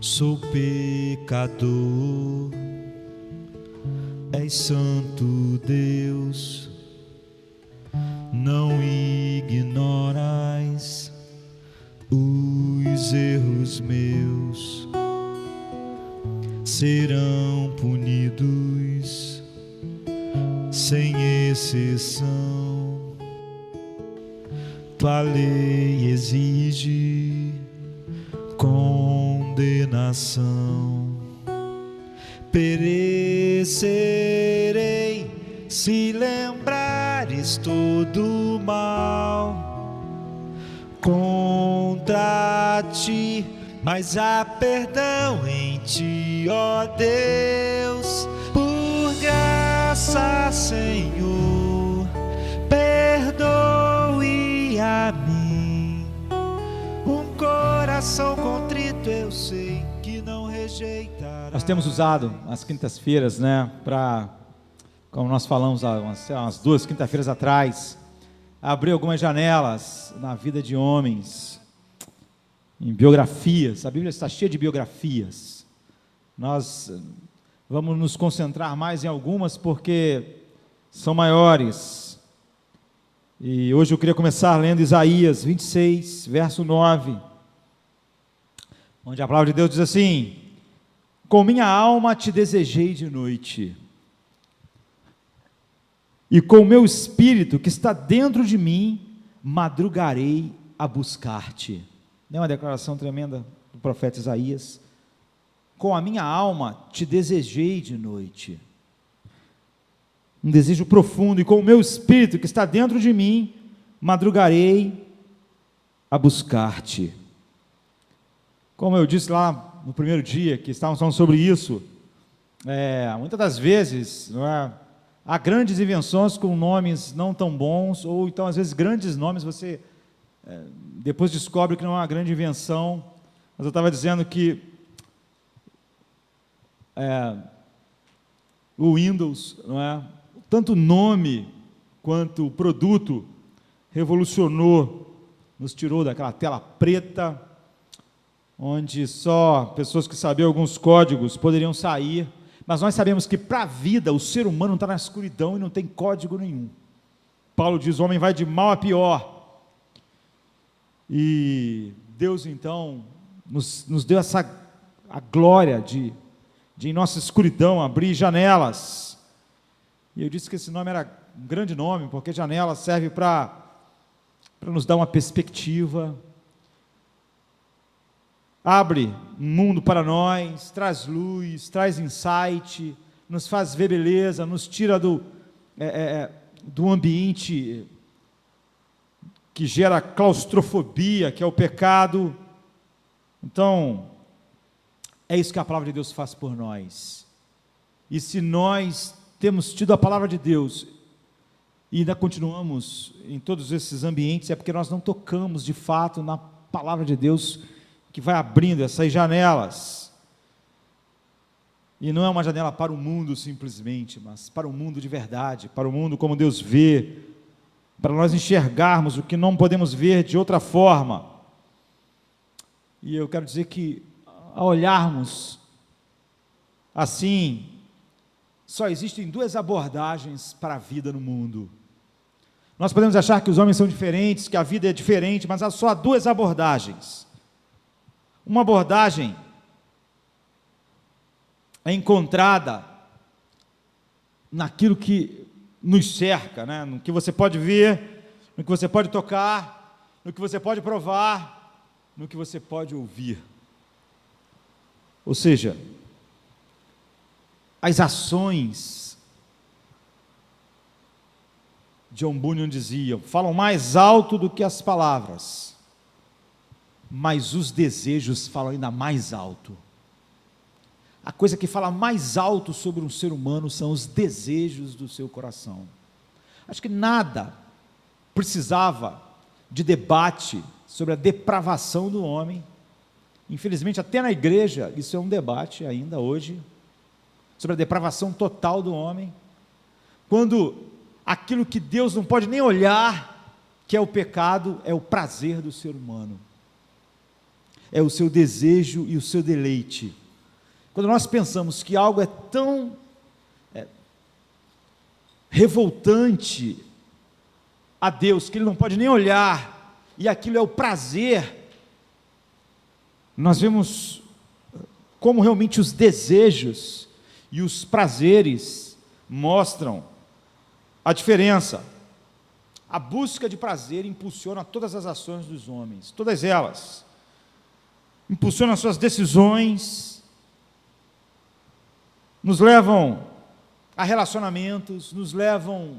Sou pecador, és santo Deus, não ignorais os erros meus, serão punidos sem exceção. Tua lei exige condenação. Perecerei se lembrares todo mal contra ti, mas há perdão em ti, ó Deus. Por graça, Senhor, perdoe a mim. Um coração contrito eu sei que não rejeitará. Nós temos usado as quintas-feiras, né, para, como nós falamos há umas 2 quintas-feiras atrás, abrir algumas janelas na vida de homens, em biografias. A Bíblia está cheia de biografias. Nós vamos nos concentrar mais em algumas porque são maiores. E hoje eu queria começar lendo Isaías 26, verso 9, onde a palavra de Deus diz assim: com minha alma te desejei de noite, e com o meu espírito que está dentro de mim, madrugarei a buscar-te. Não é uma declaração tremenda do profeta Isaías? Com a minha alma te desejei de noite. Um desejo profundo, e com o meu espírito que está dentro de mim, madrugarei a buscar-te. Como eu disse lá no primeiro dia, que estávamos falando sobre isso, muitas das vezes, não é, há grandes invenções com nomes não tão bons, ou então às vezes grandes nomes você depois descobre que não é uma grande invenção. Mas eu estava dizendo que o Windows, não é, tanto o nome quanto o produto revolucionou, nos tirou daquela tela preta, onde só pessoas que sabiam alguns códigos poderiam sair. Mas nós sabemos que para a vida o ser humano está na escuridão e não tem código nenhum. Paulo diz: o homem vai de mal a pior. E Deus então nos deu a glória de em nossa escuridão abrir janelas. E eu disse que esse nome era um grande nome, porque janela serve para nos dar uma perspectiva, abre um mundo para nós, traz luz, traz insight, nos faz ver beleza, nos tira do ambiente que gera claustrofobia, que é o pecado. Então, é isso que a palavra de Deus faz por nós. E se nós temos tido a palavra de Deus e ainda continuamos em todos esses ambientes, é porque nós não tocamos de fato na palavra de Deus, que vai abrindo essas janelas. E não é uma janela para o mundo simplesmente, mas para o mundo de verdade, para o mundo como Deus vê, para nós enxergarmos o que não podemos ver de outra forma. E eu quero dizer que, ao olharmos assim, só existem 2 abordagens para a vida no mundo. Nós podemos achar que os homens são diferentes, que a vida é diferente, mas há só 2 abordagens. Uma abordagem é encontrada naquilo que nos cerca, né? No que você pode ver, no que você pode tocar, no que você pode provar, no que você pode ouvir. Ou seja, as ações, John Bunyan dizia, falam mais alto do que as palavras, mas os desejos falam ainda mais alto. A coisa que fala mais alto sobre um ser humano são os desejos do seu coração. Acho que nada precisava de debate sobre a depravação do homem. Infelizmente, até na igreja, isso é um debate ainda hoje, sobre a depravação total do homem, quando aquilo que Deus não pode nem olhar, que é o pecado, é o prazer do ser humano. é o seu desejo e o seu deleite. Quando nós pensamos que algo é tão revoltante a Deus, que Ele não pode nem olhar, e aquilo é o prazer, nós vemos como realmente os desejos e os prazeres mostram a diferença. A busca de prazer impulsiona todas as ações dos homens, todas elas. Impulsiona suas decisões, nos levam a relacionamentos, nos levam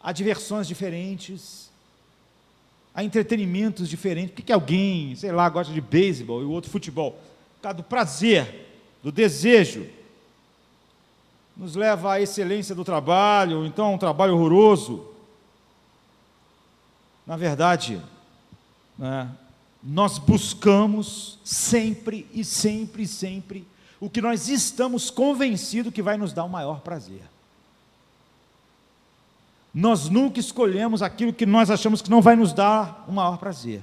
a diversões diferentes, a entretenimentos diferentes. Por que alguém, sei lá, gosta de beisebol e o outro futebol? Por causa do prazer, do desejo. Nos leva à excelência do trabalho, ou então a um trabalho horroroso. Na verdade, nós buscamos sempre e sempre e sempre o que nós estamos convencidos que vai nos dar o maior prazer. Nós nunca escolhemos aquilo que nós achamos que não vai nos dar o maior prazer.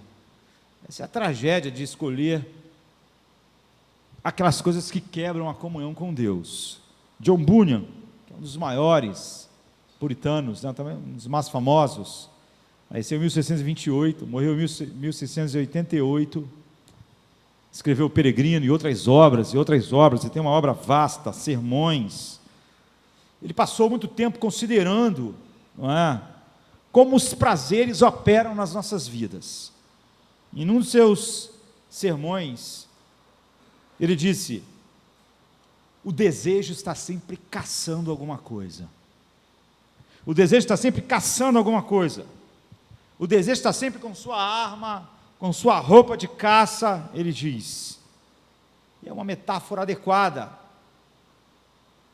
Essa é a tragédia de escolher aquelas coisas que quebram a comunhão com Deus. John Bunyan, que é um dos maiores puritanos, também um dos mais famosos, nasceu em 1628, morreu em 1688, escreveu O Peregrino e outras obras, e tem uma obra vasta, sermões. Ele passou muito tempo considerando, como os prazeres operam nas nossas vidas. Em um dos seus sermões, ele disse: o desejo está sempre caçando alguma coisa. O desejo está sempre caçando alguma coisa. O desejo está sempre com sua arma, com sua roupa de caça, ele diz. E é uma metáfora adequada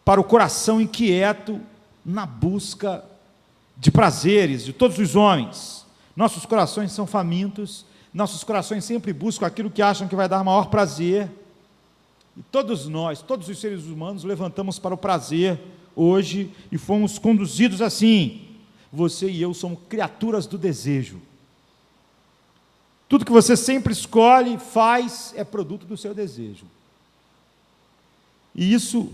para o coração inquieto na busca de prazeres de todos os homens. Nossos corações são famintos, nossos corações sempre buscam aquilo que acham que vai dar maior prazer. E todos nós, todos os seres humanos, levantamos para o prazer hoje e fomos conduzidos assim. Você e eu somos criaturas do desejo. Tudo que você sempre escolhe, faz, é produto do seu desejo. E isso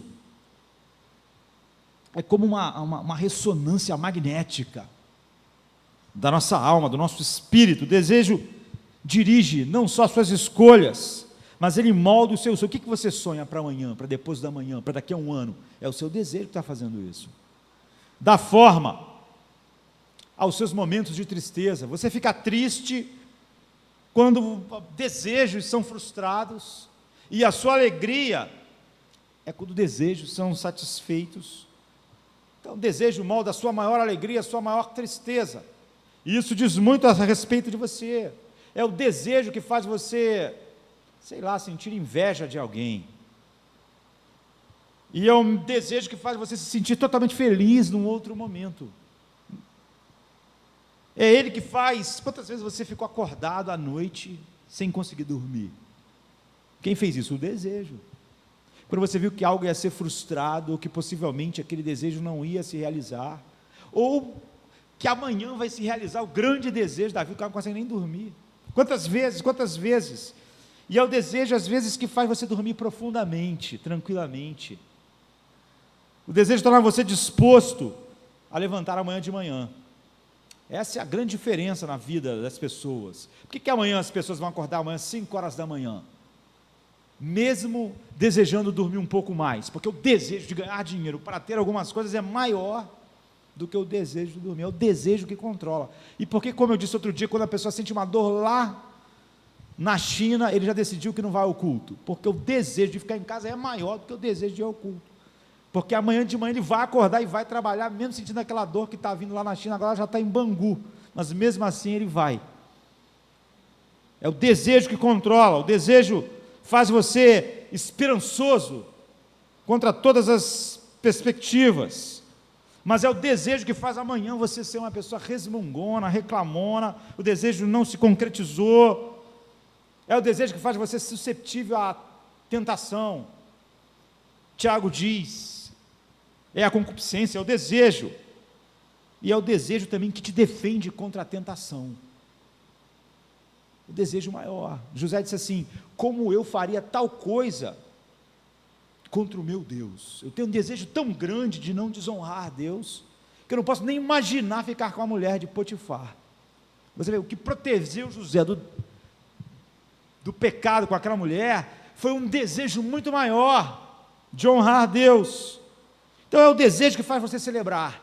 é como uma ressonância magnética da nossa alma, do nosso espírito. O desejo dirige não só as suas escolhas, mas ele molda o seu sonho. O que você sonha para amanhã, para depois da manhã, para daqui a um ano? É o seu desejo que está fazendo isso. Dá forma aos seus momentos de tristeza. Você fica triste quando desejos são frustrados, e a sua alegria é quando desejos são satisfeitos. Então, o desejo molda a sua maior alegria, a sua maior tristeza. E isso diz muito a respeito de você. É o desejo que faz você, sei lá, sentir inveja de alguém. E é um desejo que faz você se sentir totalmente feliz num outro momento. É ele que faz. Quantas vezes você ficou acordado à noite sem conseguir dormir? Quem fez isso? O desejo. Quando você viu que algo ia ser frustrado, ou que possivelmente aquele desejo não ia se realizar, ou que amanhã vai se realizar o grande desejo da vida, o cara não consegue nem dormir. Quantas vezes? E é o desejo, às vezes, que faz você dormir profundamente, tranquilamente. O desejo torna você disposto a levantar amanhã de manhã. Essa é a grande diferença na vida das pessoas. Por que amanhã as pessoas vão acordar amanhã às 5 horas da manhã? Mesmo desejando dormir um pouco mais, porque o desejo de ganhar dinheiro para ter algumas coisas é maior do que o desejo de dormir, é o desejo que controla. E porque, como eu disse outro dia, quando a pessoa sente uma dor lá na China, ele já decidiu que não vai ao culto, porque o desejo de ficar em casa é maior do que o desejo de ir ao culto. Porque amanhã de manhã ele vai acordar e vai trabalhar, mesmo sentindo aquela dor que está vindo lá na China, agora já está em Bangu, mas mesmo assim ele vai. É o desejo que controla, o desejo faz você esperançoso contra todas as perspectivas, mas é o desejo que faz amanhã você ser uma pessoa resmungona, reclamona, o desejo não se concretizou, é o desejo que faz você susceptível à tentação. Tiago diz, é a concupiscência, é o desejo, e é o desejo também que te defende contra a tentação. o desejo maior. José disse assim: como eu faria tal coisa contra o meu Deus? Eu tenho um desejo tão grande de não desonrar a Deus, que eu não posso nem imaginar ficar com a mulher de Potifar. Você vê, o que protegeu José do pecado com aquela mulher, foi um desejo muito maior de honrar a Deus. Então é o desejo que faz você celebrar,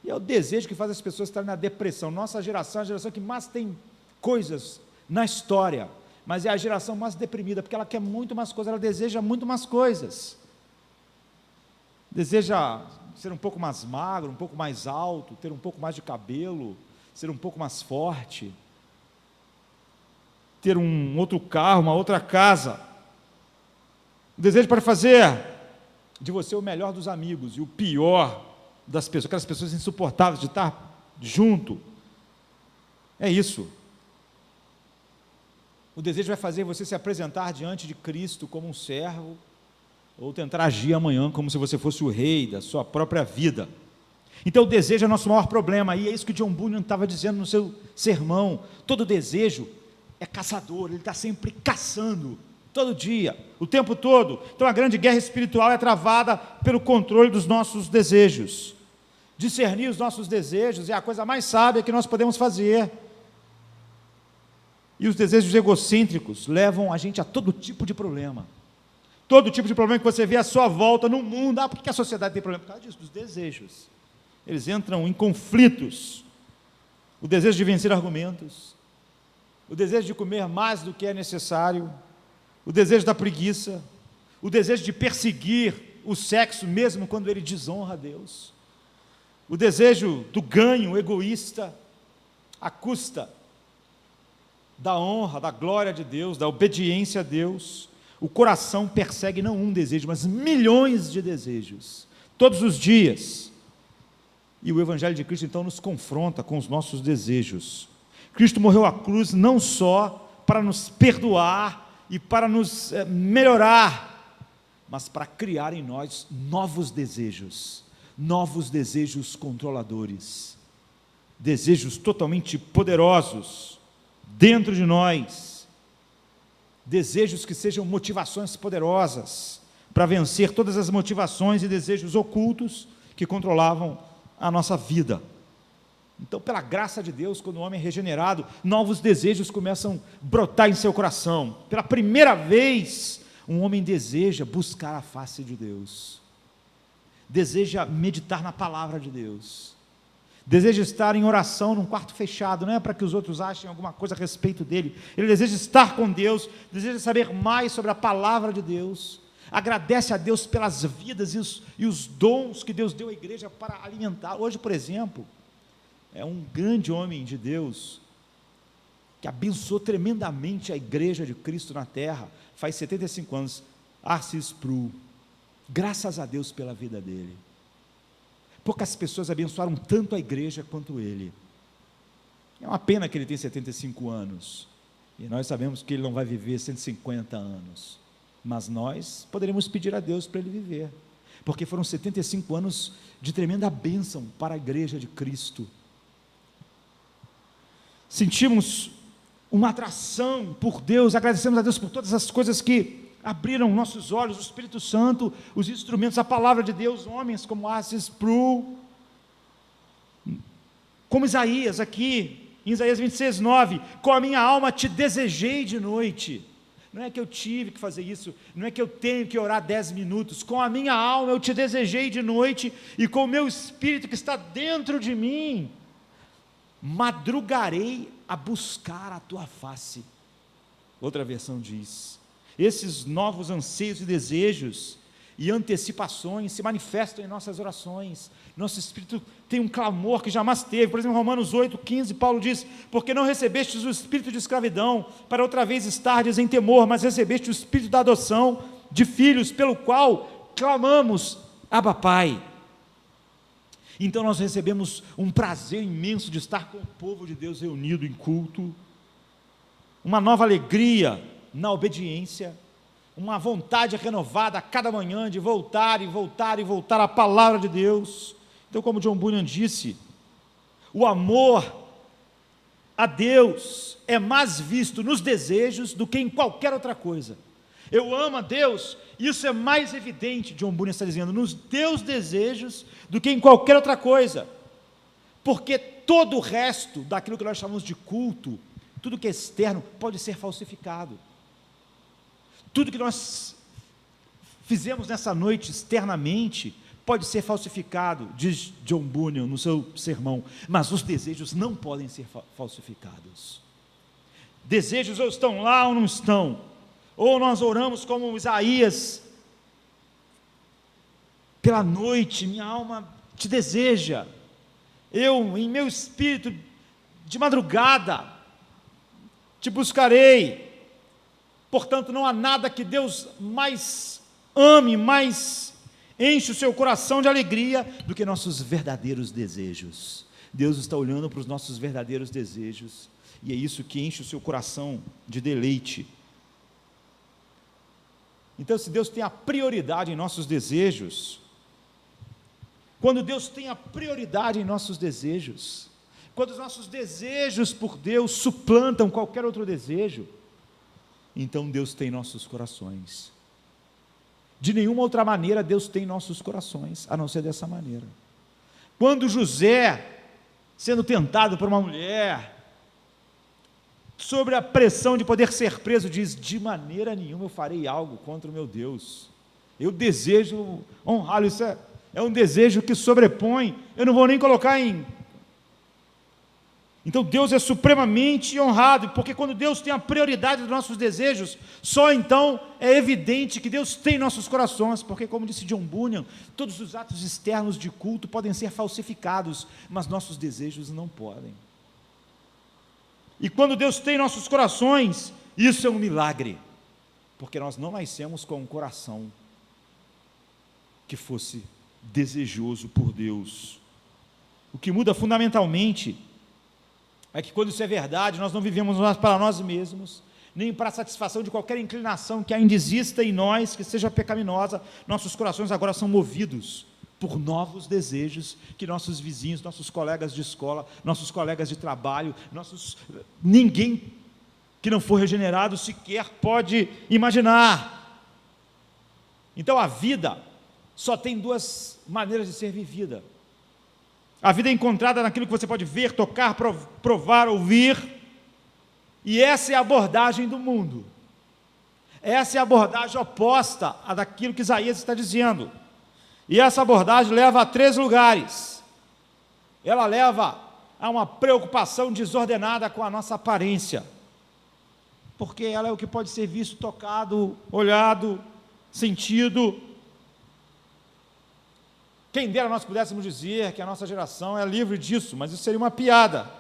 e é o desejo que faz as pessoas estarem na depressão. Nossa geração é a geração que mais tem coisas na história, mas é a geração mais deprimida, porque ela quer muito mais coisas, ela deseja muito mais coisas, deseja ser um pouco mais magro, um pouco mais alto, ter um pouco mais de cabelo, ser um pouco mais forte, ter um outro carro, uma outra casa. O desejo pode fazer de você o melhor dos amigos e o pior das pessoas, aquelas pessoas insuportáveis de estar junto. É isso. O desejo vai fazer você se apresentar diante de Cristo como um servo, ou tentar agir amanhã como se você fosse o rei da sua própria vida. Então o desejo é o nosso maior problema, e é isso que John Bunyan estava dizendo no seu sermão. Todo desejo é caçador, ele está sempre caçando, todo dia, o tempo todo. Então a grande guerra espiritual é travada pelo controle dos nossos desejos. Discernir os nossos desejos é a coisa mais sábia que nós podemos fazer. E os desejos egocêntricos levam a gente a todo tipo de problema. Todo tipo de problema que você vê à sua volta no mundo. Por que a sociedade tem problema? Por causa disso, dos desejos. Eles entram em conflitos. O desejo de vencer argumentos, o desejo de comer mais do que é necessário, o desejo da preguiça, o desejo de perseguir o sexo mesmo quando ele desonra a Deus, o desejo do ganho egoísta à custa da honra, da glória de Deus, da obediência a Deus. O coração persegue não um desejo, mas milhões de desejos, todos os dias. E o Evangelho de Cristo então nos confronta com os nossos desejos. Cristo morreu à cruz não só para nos perdoar e para nos melhorar, mas para criar em nós novos desejos controladores, desejos totalmente poderosos dentro de nós, desejos que sejam motivações poderosas para vencer todas as motivações e desejos ocultos que controlavam a nossa vida. Então, pela graça de Deus, quando o homem é regenerado, novos desejos começam a brotar em seu coração. Pela primeira vez, um homem deseja buscar a face de Deus, deseja meditar na palavra de Deus, deseja estar em oração num quarto fechado, não é para que os outros achem alguma coisa a respeito dele, ele deseja estar com Deus, deseja saber mais sobre a palavra de Deus, agradece a Deus pelas vidas e os dons que Deus deu à igreja para alimentar. Hoje, por exemplo, é um grande homem de Deus, que abençoou tremendamente a igreja de Cristo na terra, faz 75 anos, R.C. Sproul, graças a Deus pela vida dele. Poucas pessoas abençoaram tanto a igreja quanto ele. É uma pena que ele tem 75 anos, e nós sabemos que ele não vai viver 150 anos, mas nós poderemos pedir a Deus para ele viver, porque foram 75 anos de tremenda bênção para a igreja de Cristo. Sentimos uma atração por Deus, agradecemos a Deus por todas as coisas que abriram nossos olhos, o Espírito Santo, os instrumentos, a palavra de Deus, homens como R.C. Sproul, como Isaías aqui, em Isaías 26:9, com a minha alma te desejei de noite. Não é que eu tive que fazer isso, não é que eu tenho que orar 10 minutos, com a minha alma eu te desejei de noite, e com o meu Espírito que está dentro de mim, madrugarei a buscar a tua face. Outra versão diz, esses novos anseios e desejos e antecipações se manifestam em nossas orações. Nosso espírito tem um clamor que jamais teve. Por exemplo, Romanos 8:15, Paulo diz, porque não recebestes o espírito de escravidão, para outra vez estardes em temor, mas recebeste o espírito da adoção de filhos, pelo qual clamamos, Abba, Pai. Então nós recebemos um prazer imenso de estar com o povo de Deus reunido em culto, uma nova alegria na obediência, uma vontade renovada a cada manhã de voltar e voltar e voltar à palavra de Deus. Então, como John Bunyan disse, o amor a Deus é mais visto nos desejos do que em qualquer outra coisa. Eu amo a Deus, isso é mais evidente, John Bunyan está dizendo, nos teus desejos do que em qualquer outra coisa, porque todo o resto daquilo que nós chamamos de culto, tudo que é externo, pode ser falsificado. Tudo que nós fizemos nessa noite externamente pode ser falsificado, diz John Bunyan no seu sermão, mas os desejos não podem ser falsificados. Desejos ou estão lá ou não estão. Ou nós oramos como Isaías, pela noite minha alma te deseja, eu em meu espírito de madrugada te buscarei. Portanto, não há nada que Deus mais ame, mais enche o seu coração de alegria do que nossos verdadeiros desejos. Deus está olhando para os nossos verdadeiros desejos, e é isso que enche o seu coração de deleite. Então, se Deus tem a prioridade em nossos desejos, quando Deus tem a prioridade em nossos desejos, quando os nossos desejos por Deus suplantam qualquer outro desejo, então Deus tem nossos corações. De nenhuma outra maneira Deus tem nossos corações, a não ser dessa maneira. Quando José, sendo tentado por uma mulher, sobre a pressão de poder ser preso, diz: de maneira nenhuma eu farei algo contra o meu Deus, eu desejo honrá-lo. Isso é um desejo que sobrepõe, eu não vou nem colocar em... Então Deus é supremamente honrado, porque quando Deus tem a prioridade dos nossos desejos, só então é evidente que Deus tem nossos corações, porque, como disse John Bunyan, todos os atos externos de culto podem ser falsificados, mas nossos desejos não podem. E quando Deus tem nossos corações, isso é um milagre, porque nós não nascemos com um coração que fosse desejoso por Deus. O que muda fundamentalmente é que, quando isso é verdade, nós não vivemos mais para nós mesmos, nem para a satisfação de qualquer inclinação que ainda exista em nós, que seja pecaminosa. Nossos corações agora são movidos por novos desejos que nossos vizinhos, nossos colegas de escola, nossos colegas de trabalho, ninguém que não for regenerado sequer pode imaginar. Então a vida só tem duas maneiras de ser vivida. A vida é encontrada naquilo que você pode ver, tocar, provar, ouvir, e essa é a abordagem do mundo. Essa é a abordagem oposta à daquilo que Isaías está dizendo. E essa abordagem leva a 3 lugares. Ela leva a uma preocupação desordenada com a nossa aparência, porque ela é o que pode ser visto, tocado, olhado, sentido. Quem dera nós pudéssemos dizer que a nossa geração é livre disso, mas isso seria uma piada.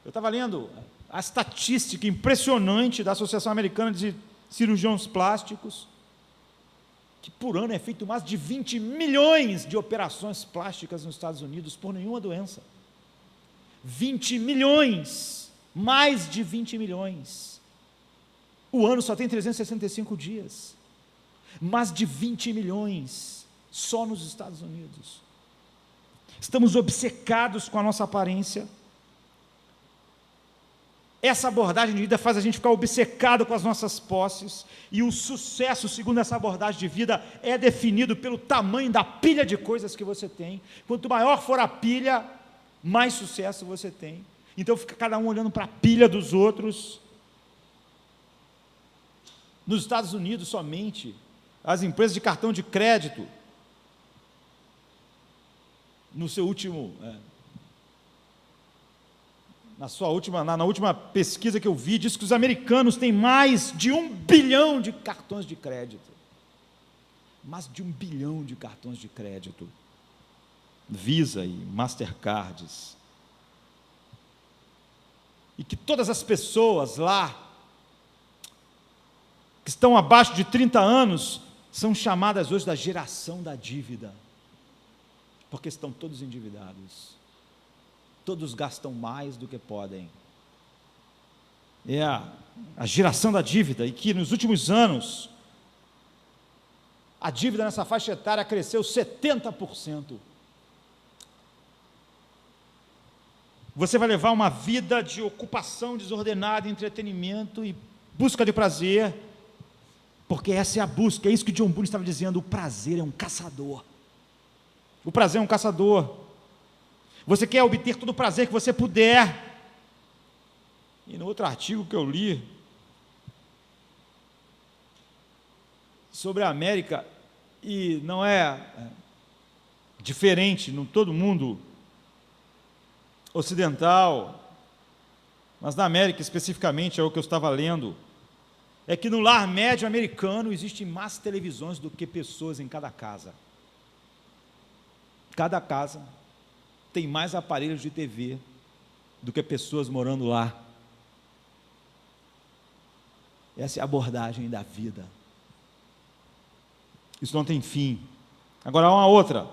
Eu estava lendo a estatística impressionante da Associação Americana de Cirurgiões Plásticos, que por ano é feito mais de 20 milhões de operações plásticas nos Estados Unidos por nenhuma doença. 20 milhões, mais de 20 milhões. O ano só tem 365 dias. Mais de 20 milhões só nos Estados Unidos. Estamos obcecados com a nossa aparência. Essa abordagem de vida faz a gente ficar obcecado com as nossas posses, e o sucesso, segundo essa abordagem de vida, é definido pelo tamanho da pilha de coisas que você tem. Quanto maior for a pilha, mais sucesso você tem. Então fica cada um olhando para a pilha dos outros. Nos Estados Unidos somente, as empresas de cartão de crédito, na última pesquisa que eu vi, diz que os americanos têm mais de 1 bilhão de cartões de crédito. Mais de 1 bilhão de cartões de crédito. Visa e Mastercards. E que todas as pessoas lá, que estão abaixo de 30 anos, são chamadas hoje da geração da dívida, porque estão todos endividados. Todos gastam mais do que podem. É a geração da dívida, e que nos últimos anos, a dívida nessa faixa etária cresceu 70%. você vai levar uma vida de ocupação desordenada, entretenimento e busca de prazer, porque essa é a busca, é isso que John Bunyan estava dizendo, o prazer é um caçador. O prazer é um caçador. Você quer obter todo o prazer que você puder. E no outro artigo que eu li sobre a América, e não é diferente, todo mundo ocidental, mas na América especificamente, é o que eu estava lendo, é que no lar médio americano existem mais televisões do que pessoas em cada casa. Cada casa tem mais aparelhos de TV do que pessoas morando lá. Essa é a abordagem da vida. Isso não tem fim. Agora há uma outra,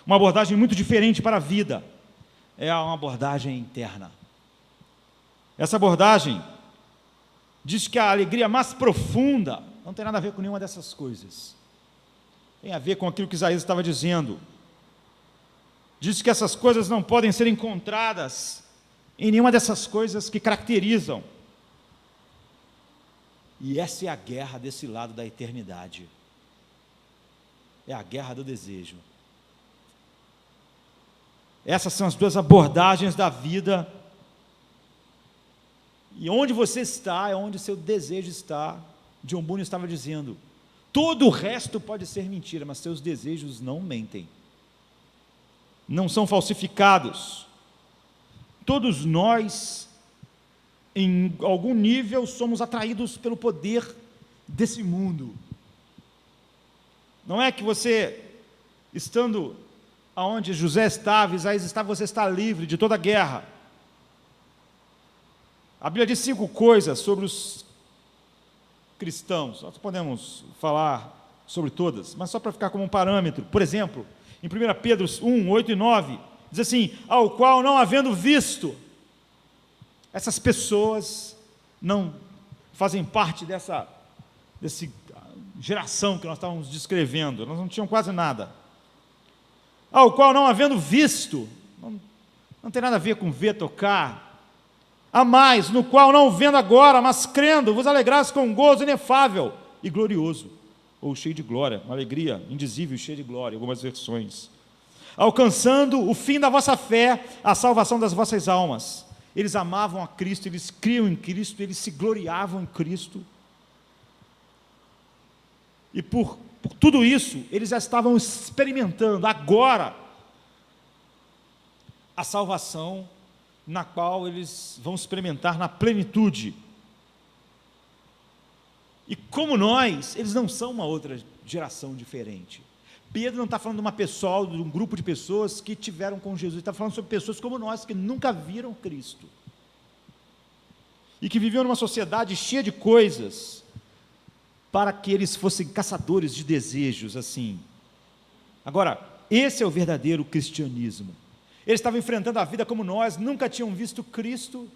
uma abordagem muito diferente para a vida, é uma abordagem interna. Essa abordagem diz que a alegria mais profunda não tem nada a ver com nenhuma dessas coisas. Tem a ver com aquilo que Isaías estava dizendo. Diz que essas coisas não podem ser encontradas em nenhuma dessas coisas que caracterizam. E essa é a guerra desse lado da eternidade. É a guerra do desejo. Essas são as duas abordagens da vida. E onde você está, é onde seu desejo está. John Bunyan estava dizendo, todo o resto pode ser mentira, mas seus desejos não mentem. Não são falsificados. Todos nós, em algum nível, somos atraídos pelo poder desse mundo. Não é que você, estando aonde José estava, Isaías estava, você está livre de toda guerra. A Bíblia diz 5 coisas sobre os cristãos. Nós podemos falar sobre todas, mas só para ficar como um parâmetro. Por exemplo, em 1 Pedro 1, 8 e 9, diz assim, ao qual não havendo visto, essas pessoas não fazem parte dessa geração que nós estávamos descrevendo, elas não tinham quase nada. Ao qual não havendo visto, não tem nada a ver com ver, tocar, a mais, no qual não vendo agora, mas crendo, vos alegrais com gozo inefável e glorioso, ou cheio de glória, uma alegria indizível e cheia de glória, algumas versões, alcançando o fim da vossa fé, a salvação das vossas almas. Eles amavam a Cristo, eles criam em Cristo, eles se gloriavam em Cristo, e por tudo isso, eles já estavam experimentando agora a salvação na qual eles vão experimentar na plenitude. E como nós, eles não são uma outra geração diferente. Pedro não está falando de uma pessoa, de um grupo de pessoas que tiveram com Jesus, ele está falando sobre pessoas como nós, que nunca viram Cristo, e que viviam numa sociedade cheia de coisas, para que eles fossem caçadores de desejos, assim. Agora, esse é o verdadeiro cristianismo. Eles estavam enfrentando a vida como nós, nunca tinham visto Cristo,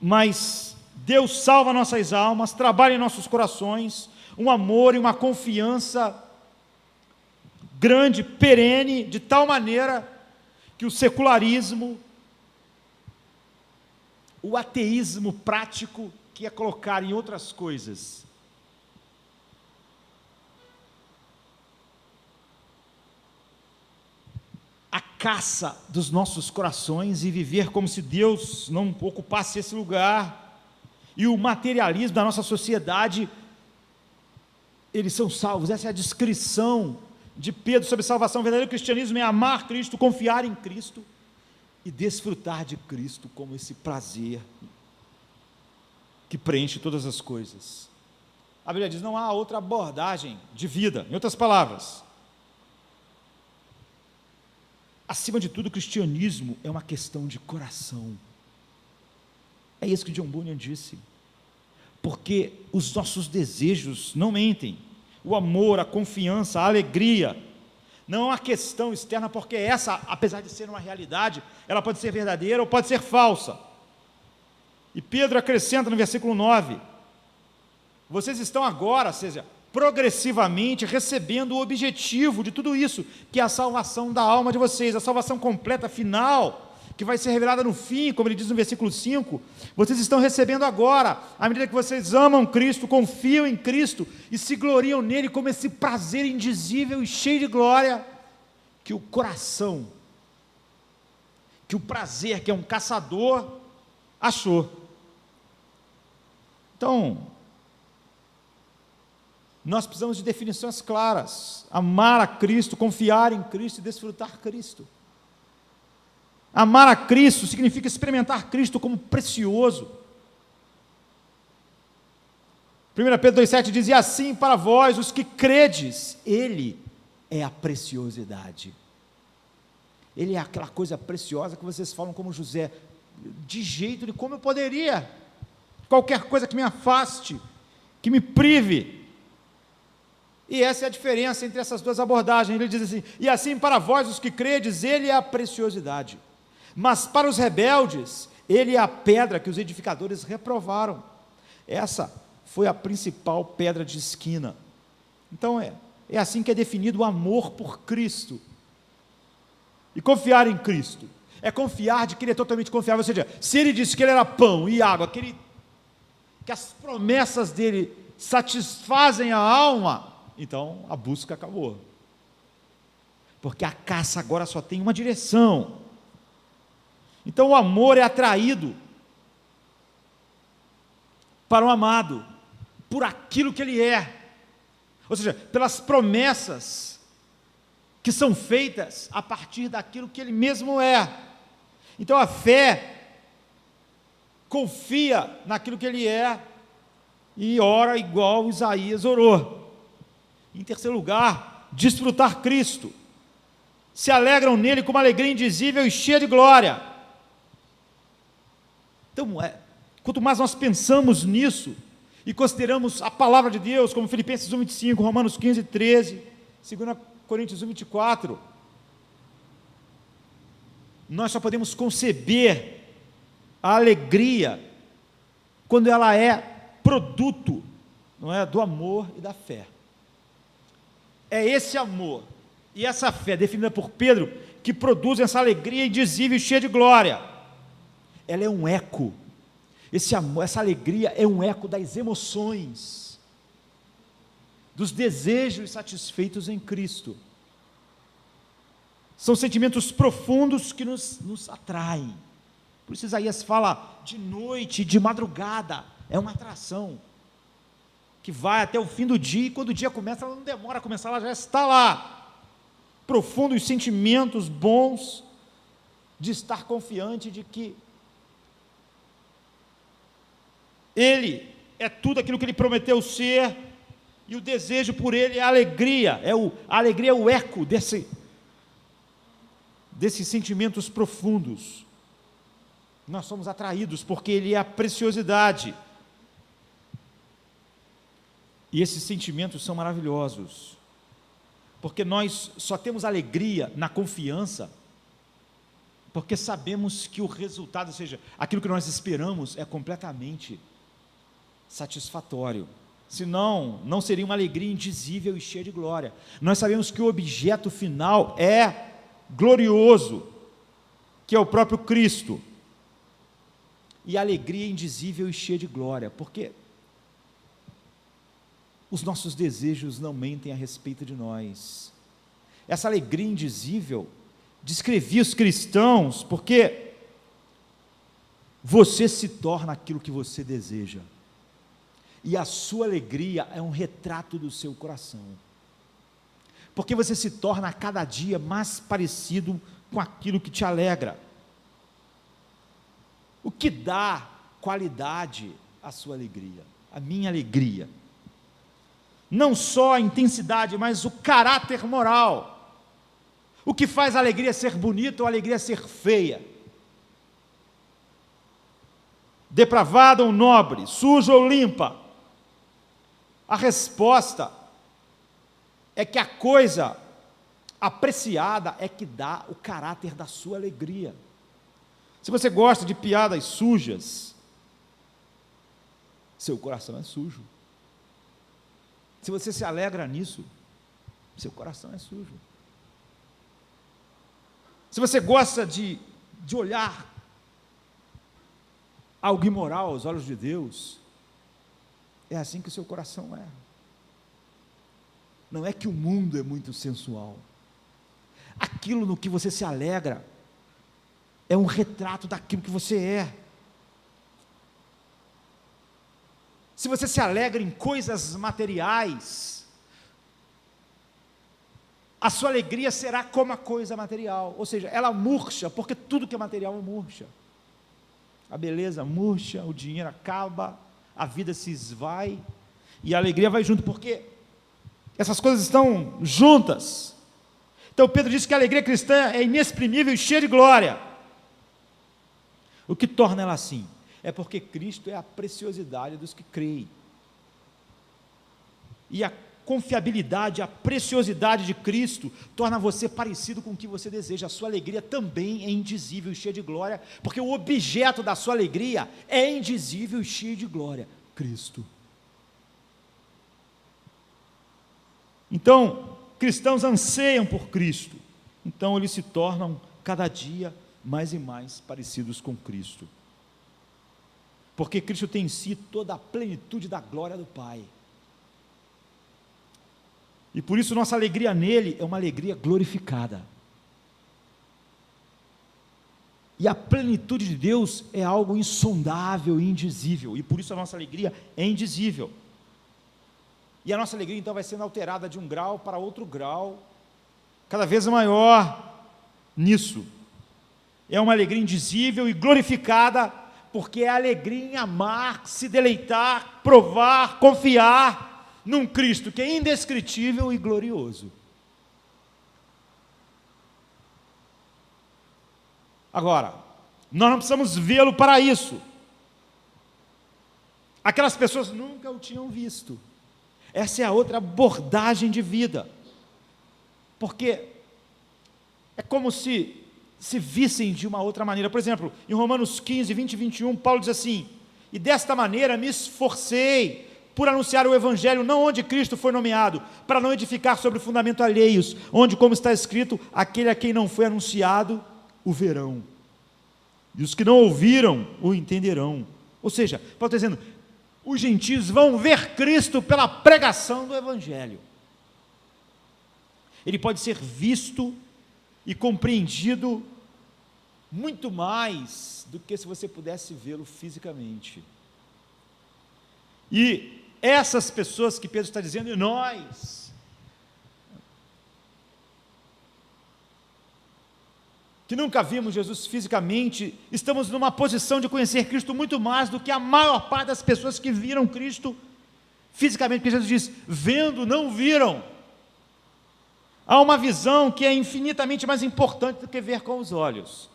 mas Deus salva nossas almas, trabalha em nossos corações, um amor e uma confiança grande, perene, de tal maneira que o secularismo, o ateísmo prático, que é colocar em outras coisas, a caça dos nossos corações e viver como se Deus não ocupasse esse lugar, e o materialismo da nossa sociedade, eles são salvos. Essa é a descrição de Pedro sobre salvação. O verdadeiro cristianismo é amar Cristo, confiar em Cristo e desfrutar de Cristo como esse prazer que preenche todas as coisas. A Bíblia diz, não há outra abordagem de vida. Em outras palavras, acima de tudo, o cristianismo é uma questão de coração. É isso que John Bunyan disse. Porque os nossos desejos não mentem. O amor, a confiança, a alegria, não é uma questão externa, porque essa, apesar de ser uma realidade, ela pode ser verdadeira ou pode ser falsa. E Pedro acrescenta no versículo 9, vocês estão agora, ou seja, progressivamente recebendo o objetivo de tudo isso, que é a salvação da alma de vocês, a salvação completa, final, que vai ser revelada no fim, como ele diz no versículo 5, vocês estão recebendo agora, à medida que vocês amam Cristo, confiam em Cristo e se gloriam nele como esse prazer indizível e cheio de glória, que o coração, que o prazer, que é um caçador, achou. Então, nós precisamos de definições claras: amar a Cristo, confiar em Cristo e desfrutar Cristo. Amar a Cristo significa experimentar Cristo como precioso. 1 Pedro 2,7 diz: e assim para vós, os que credes, Ele é a preciosidade. Ele é aquela coisa preciosa que vocês falam como José, de jeito de como eu poderia, qualquer coisa que me afaste, que me prive. E essa é a diferença entre essas duas abordagens. Ele diz assim: e assim para vós, os que credes, Ele é a preciosidade. Mas para os rebeldes, Ele é a pedra que os edificadores reprovaram. Essa foi a principal pedra de esquina. Então é assim que é definido o amor por Cristo. E confiar em Cristo é confiar de que Ele é totalmente confiável. Ou seja, se Ele disse que Ele era pão e água, que as promessas dEle satisfazem a alma, então a busca acabou, porque a caça agora só tem uma direção. Então o amor é atraído para o amado, por aquilo que ele é, ou seja, pelas promessas que são feitas a partir daquilo que ele mesmo é. Então a fé confia naquilo que ele é e ora igual Isaías orou. Em terceiro lugar, desfrutar Cristo. Se alegram nele com uma alegria indizível e cheia de glória. Então, quanto mais nós pensamos nisso e consideramos a palavra de Deus, como Filipenses 1,25, Romanos 15,13, 2 Coríntios 1,24, nós só podemos conceber a alegria quando ela é produto, não é, do amor e da fé. É esse amor e essa fé, definida por Pedro, que produzem essa alegria indizível e cheia de glória. Ela é um eco, esse amor, essa alegria é um eco das emoções, dos desejos satisfeitos em Cristo. São sentimentos profundos que nos atraem. Por isso Isaías fala de noite, de madrugada, é uma atração que vai até o fim do dia, e quando o dia começa, ela não demora a começar, ela já está lá. Profundos sentimentos bons de estar confiante de que Ele é tudo aquilo que Ele prometeu ser, e o desejo por Ele é a alegria, a alegria é o eco desses sentimentos profundos. Nós somos atraídos porque Ele é a preciosidade. E esses sentimentos são maravilhosos, porque nós só temos alegria na confiança, porque sabemos que o resultado, ou seja, aquilo que nós esperamos, é completamente satisfatório. Senão, não seria uma alegria indizível e cheia de glória. Nós sabemos que o objeto final é glorioso, que é o próprio Cristo, e a alegria indizível e cheia de glória, porque os nossos desejos não mentem a respeito de nós. Essa alegria indizível descrevia os cristãos, porque você se torna aquilo que você deseja, e a sua alegria é um retrato do seu coração, porque você se torna a cada dia mais parecido com aquilo que te alegra. O que dá qualidade à sua alegria, à minha alegria? Não só a intensidade, mas o caráter moral. O que faz a alegria ser bonita ou a alegria ser feia? Depravada ou nobre? Suja ou limpa? A resposta é que a coisa apreciada é que dá o caráter da sua alegria. Se você gosta de piadas sujas, seu coração é sujo. Se você se alegra nisso, seu coração é sujo. Se você gosta de de olhar algo imoral aos olhos de Deus, é assim que o seu coração é. Não é que o mundo é muito sensual. Aquilo no que você se alegra é um retrato daquilo que você é. Se você se alegra em coisas materiais, a sua alegria será como a coisa material, ou seja, ela murcha, porque tudo que é material murcha. A beleza murcha, o dinheiro acaba, a vida se esvai, e a alegria vai junto, porque essas coisas estão juntas. Então Pedro diz que a alegria cristã é inexprimível e cheia de glória. O que torna ela assim? É porque Cristo é a preciosidade dos que creem. E a confiabilidade, a preciosidade de Cristo torna você parecido com o que você deseja. A sua alegria também é indizível e cheia de glória, porque o objeto da sua alegria é indizível e cheio de glória, Cristo. Então, cristãos anseiam por Cristo, então eles se tornam cada dia mais e mais parecidos com Cristo, porque Cristo tem em si toda a plenitude da glória do Pai, e por isso nossa alegria nele é uma alegria glorificada, e a plenitude de Deus é algo insondável e indizível, e por isso a nossa alegria é indizível, e a nossa alegria então vai sendo alterada de um grau para outro grau, cada vez maior nisso, é uma alegria indizível e glorificada, porque é a alegria em amar, se deleitar, provar, confiar num Cristo que é indescritível e glorioso. Agora, nós não precisamos vê-lo para isso. Aquelas pessoas nunca o tinham visto. Essa é a outra abordagem de vida, porque é como se vissem de uma outra maneira. Por exemplo, em Romanos 15, 20 e 21, Paulo diz assim: e desta maneira me esforcei por anunciar o Evangelho, não onde Cristo foi nomeado, para não edificar sobre fundamento alheios, onde, como está escrito, aquele a quem não foi anunciado, o verão, e os que não ouviram, o entenderão. Ou seja, Paulo está dizendo, os gentios vão ver Cristo pela pregação do Evangelho. Ele pode ser visto e compreendido muito mais do que se você pudesse vê-lo fisicamente. E essas pessoas que Pedro está dizendo, e nós, que nunca vimos Jesus fisicamente, estamos numa posição de conhecer Cristo muito mais do que a maior parte das pessoas que viram Cristo fisicamente, porque Jesus diz, vendo, não viram. Há uma visão que é infinitamente mais importante do que ver com os olhos,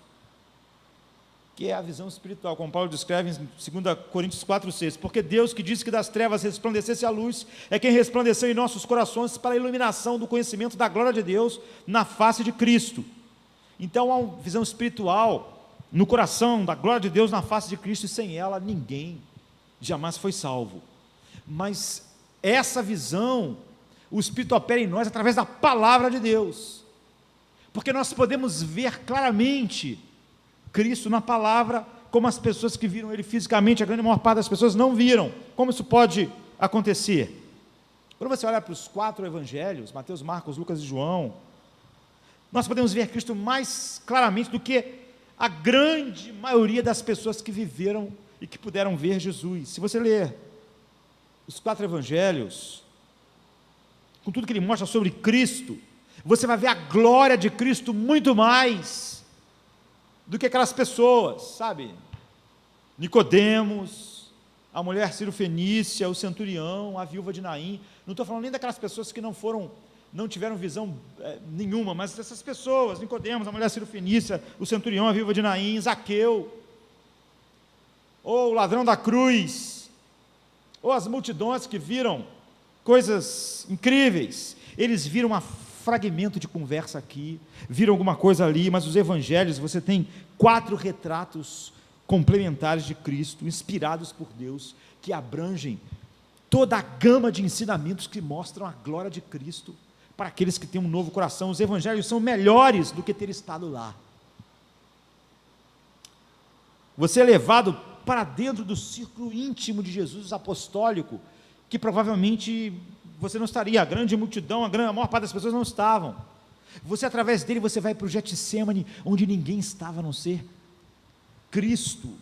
que é a visão espiritual, como Paulo descreve em 2 Coríntios 4,6, porque Deus que disse que das trevas resplandecesse a luz, é quem resplandeceu em nossos corações para a iluminação do conhecimento da glória de Deus na face de Cristo. Então há uma visão espiritual no coração da glória de Deus na face de Cristo, e sem ela ninguém jamais foi salvo. Mas essa visão, o Espírito opera em nós através da palavra de Deus, porque nós podemos ver claramente Cristo na palavra, como as pessoas que viram Ele fisicamente, a grande maior parte das pessoas não viram. Como isso pode acontecer? Quando você olha para os 4 evangelhos, Mateus, Marcos, Lucas e João, nós podemos ver Cristo mais claramente do que a grande maioria das pessoas que viveram e que puderam ver Jesus. Se você ler os 4 evangelhos, com tudo que ele mostra sobre Cristo, você vai ver a glória de Cristo muito mais do que aquelas pessoas, sabe? Nicodemos, a mulher Ciro-fenícia, o centurião, a viúva de Naim. Não estou falando nem daquelas pessoas que não tiveram visão nenhuma, mas dessas pessoas, Nicodemos, a mulher Ciro-fenícia, o centurião, a viúva de Naim, Zaqueu, ou o ladrão da cruz, ou as multidões que viram coisas incríveis. Eles viram um fragmento de conversa aqui, viram alguma coisa ali, mas os evangelhos, você tem 4 retratos complementares de Cristo, inspirados por Deus, que abrangem toda a gama de ensinamentos que mostram a glória de Cristo, para aqueles que têm um novo coração. Os evangelhos são melhores do que ter estado lá. Você é levado para dentro do círculo íntimo de Jesus apostólico, que provavelmente você não estaria, a grande multidão, a maior parte das pessoas não estavam. Você, através dele, você vai para o Getsêmani, onde ninguém estava a não ser Cristo,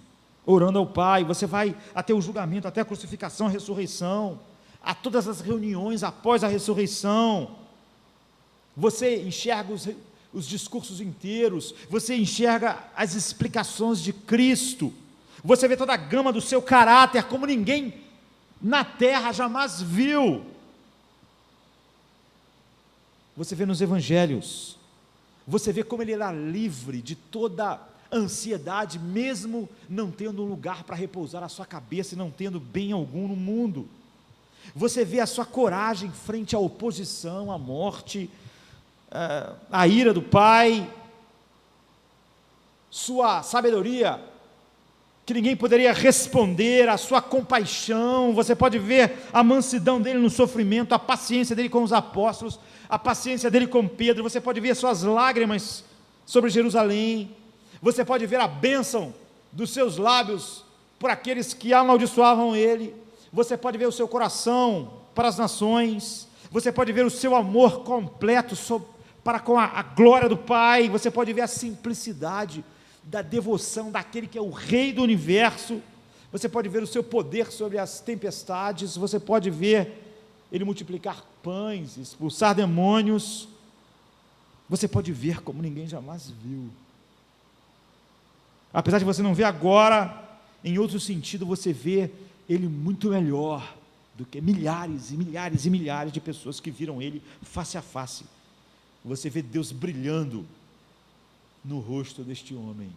orando ao Pai. Você vai até o julgamento, até a crucificação, a ressurreição, a todas as reuniões após a ressurreição. Você enxerga os discursos inteiros, você enxerga as explicações de Cristo, você vê toda a gama do seu caráter, como ninguém na terra jamais viu. Você vê nos evangelhos, você vê como ele era livre de toda ansiedade, mesmo não tendo um lugar para repousar a sua cabeça e não tendo bem algum no mundo. Você vê a sua coragem frente à oposição, à morte, a ira do Pai, sua sabedoria, que ninguém poderia responder, a sua compaixão. Você pode ver a mansidão dele no sofrimento, a paciência dele com os apóstolos, a paciência dele com Pedro. Você pode ver as suas lágrimas sobre Jerusalém, você pode ver a bênção dos seus lábios por aqueles que amaldiçoavam ele, você pode ver o seu coração para as nações, você pode ver o seu amor completo para com a glória do Pai, você pode ver a simplicidade da devoção daquele que é o Rei do Universo, você pode ver o seu poder sobre as tempestades, você pode ver ele multiplicar pães, expulsar demônios, você pode ver como ninguém jamais viu. Apesar de você não ver agora, em outro sentido você vê ele muito melhor do que milhares e milhares e milhares de pessoas que viram ele face a face. Você vê Deus brilhando no rosto deste homem,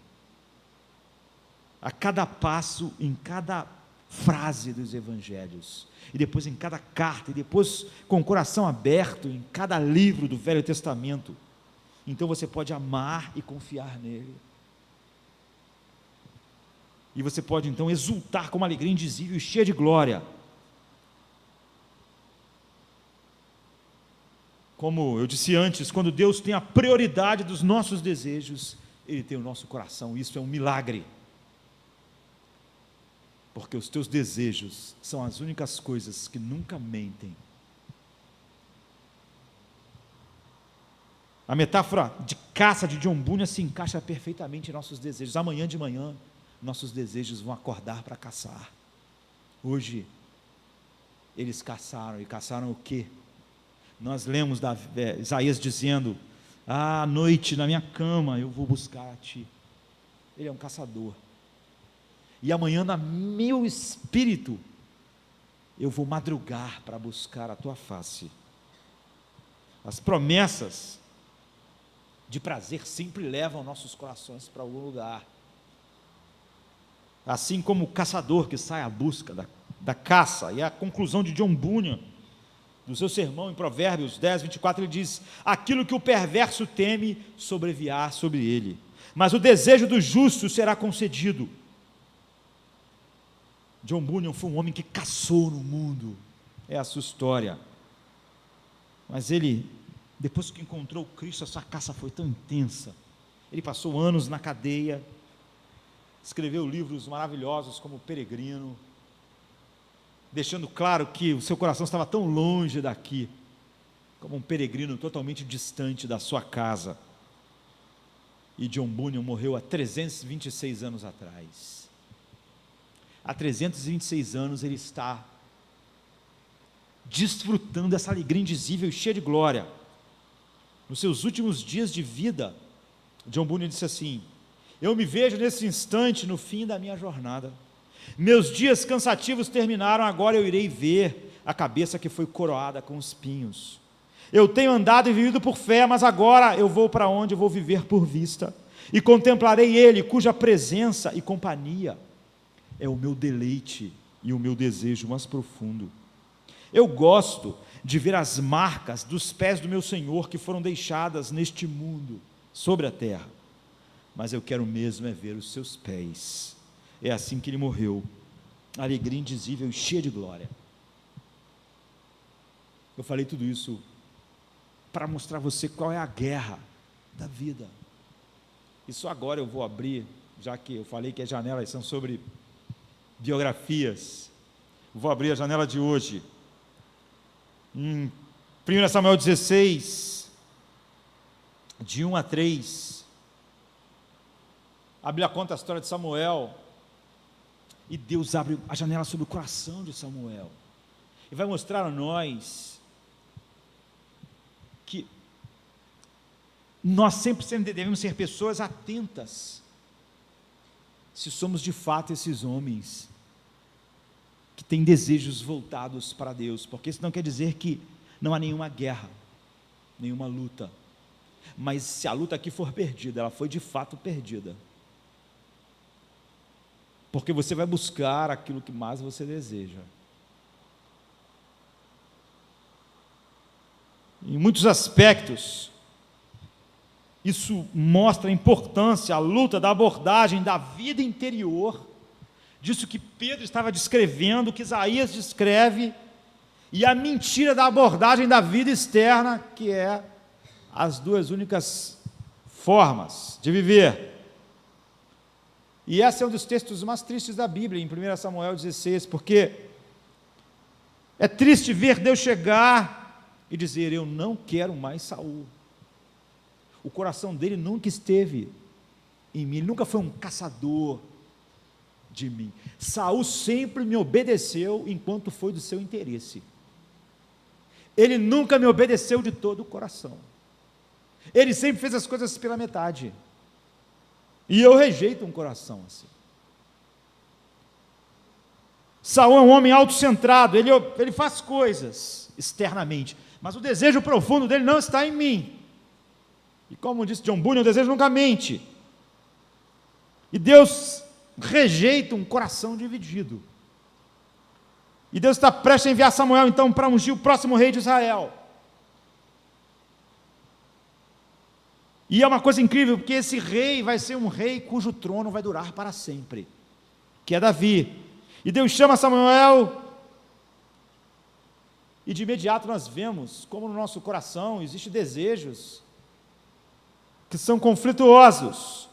a cada passo, em cada frase dos evangelhos, e depois em cada carta, e depois com o coração aberto, em cada livro do Velho Testamento. Então você pode amar e confiar nele, e você pode então exultar com uma alegria indizível e cheia de glória. Como eu disse antes, quando Deus tem a prioridade dos nossos desejos, Ele tem o nosso coração. Isso é um milagre, porque os teus desejos são as únicas coisas que nunca mentem. A metáfora de caça de John Bunyan se encaixa perfeitamente em nossos desejos. Amanhã de manhã, nossos desejos vão acordar para caçar. Hoje, eles caçaram, e caçaram o quê? Nós lemos Isaías dizendo: à noite na minha cama eu vou buscar a ti. Ele é um caçador, e amanhã no meu espírito eu vou madrugar para buscar a tua face. As promessas de prazer sempre levam nossos corações para algum lugar, assim como o caçador que sai à busca da caça. E a conclusão de John Bunyan, do seu sermão em Provérbios 10, 24, ele diz: aquilo que o perverso teme sobrevirá sobre ele, mas o desejo do justo será concedido. John Bunyan foi um homem que caçou no mundo, é a sua história, mas ele, depois que encontrou Cristo, a sua caça foi tão intensa, ele passou anos na cadeia, escreveu livros maravilhosos como O Peregrino, deixando claro que o seu coração estava tão longe daqui, como um peregrino totalmente distante da sua casa. E John Bunyan morreu há 326 anos atrás. Há 326 anos ele está desfrutando dessa alegria indizível e cheia de glória. Nos seus últimos dias de vida, John Bunyan disse assim: eu me vejo nesse instante no fim da minha jornada. Meus dias cansativos terminaram, agora eu irei ver a cabeça que foi coroada com espinhos. Eu tenho andado e vivido por fé, mas agora eu vou para onde eu vou viver por vista, e contemplarei Ele, cuja presença e companhia é o meu deleite e o meu desejo mais profundo. Eu gosto de ver as marcas dos pés do meu Senhor que foram deixadas neste mundo, sobre a terra, mas eu quero mesmo é ver os seus pés. É assim que ele morreu, alegria indizível e cheia de glória. Eu falei tudo isso para mostrar a você qual é a guerra da vida. E só agora eu vou abrir já que eu falei que as janelas são sobre biografias, vou abrir a janela de hoje. Em 1 Samuel 16, de 1 a 3, a Bíblia conta a história de Samuel, e Deus abre a janela sobre o coração de Samuel, e vai mostrar a nós que nós sempre devemos ser pessoas atentas, se somos de fato esses homens que têm desejos voltados para Deus, porque isso não quer dizer que não há nenhuma guerra, nenhuma luta, mas se a luta aqui for perdida, ela foi de fato perdida, porque você vai buscar aquilo que mais você deseja. Em muitos aspectos, isso mostra a importância, a luta da abordagem da vida interior, disso que Pedro estava descrevendo, que Isaías descreve, e a mentira da abordagem da vida externa, que é as duas únicas formas de viver. E esse é um dos textos mais tristes da Bíblia, em 1 Samuel 16, porque é triste ver Deus chegar e dizer: eu não quero mais Saul. O coração dele nunca esteve em mim, ele nunca foi um caçador de mim. Saul sempre me obedeceu enquanto foi do seu interesse. Ele nunca me obedeceu de todo o coração. Ele sempre fez as coisas pela metade. E eu rejeito um coração assim. Saul é um homem autocentrado, ele faz coisas externamente, mas o desejo profundo dele não está em mim. E como disse John Bunyan, o desejo nunca mente. E Deus rejeita um coração dividido. E Deus está prestes a enviar Samuel, então, para ungir o próximo rei de Israel. E é uma coisa incrível, porque esse rei vai ser um rei cujo trono vai durar para sempre, que é Davi. E Deus chama Samuel, e de imediato nós vemos como no nosso coração existem desejos que são conflituosos,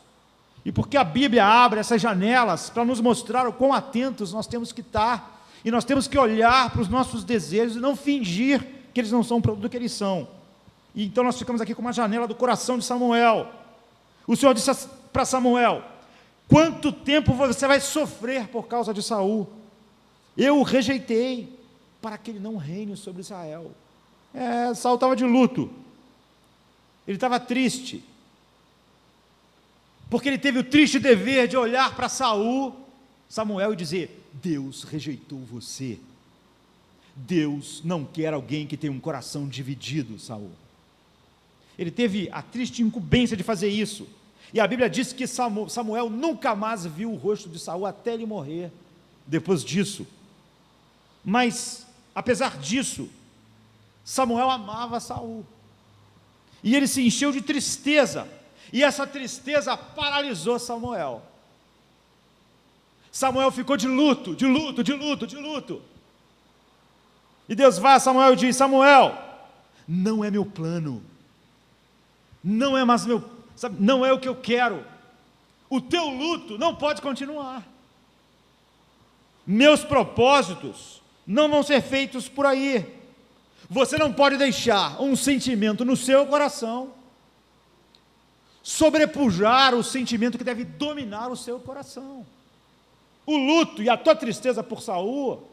e porque a Bíblia abre essas janelas para nos mostrar o quão atentos nós temos que estar, e nós temos que olhar para os nossos desejos e não fingir que eles não são o produto do que eles são. E então nós ficamos aqui com uma janela do coração de Samuel. O Senhor disse para Samuel: quanto tempo você vai sofrer por causa de Saul? Eu o rejeitei para que ele não reine sobre Israel. Saul estava de luto, ele estava triste, porque ele teve o triste dever de olhar para Samuel e dizer: Deus rejeitou você, Deus não quer alguém que tenha um coração dividido, Saul. Ele teve a triste incumbência de fazer isso, e a Bíblia diz que Samuel nunca mais viu o rosto de Saul até ele morrer, depois disso. Mas, apesar disso, Samuel amava Saul, e ele se encheu de tristeza, e essa tristeza paralisou Samuel. Samuel ficou de luto, de luto, de luto, de luto. E Deus vai a Samuel e diz: Samuel, não é meu plano, não é mais não é o que eu quero, o teu luto não pode continuar, meus propósitos não vão ser feitos por aí, você não pode deixar um sentimento no seu coração sobrepujar o sentimento que deve dominar o seu coração. O luto e a tua tristeza por Saul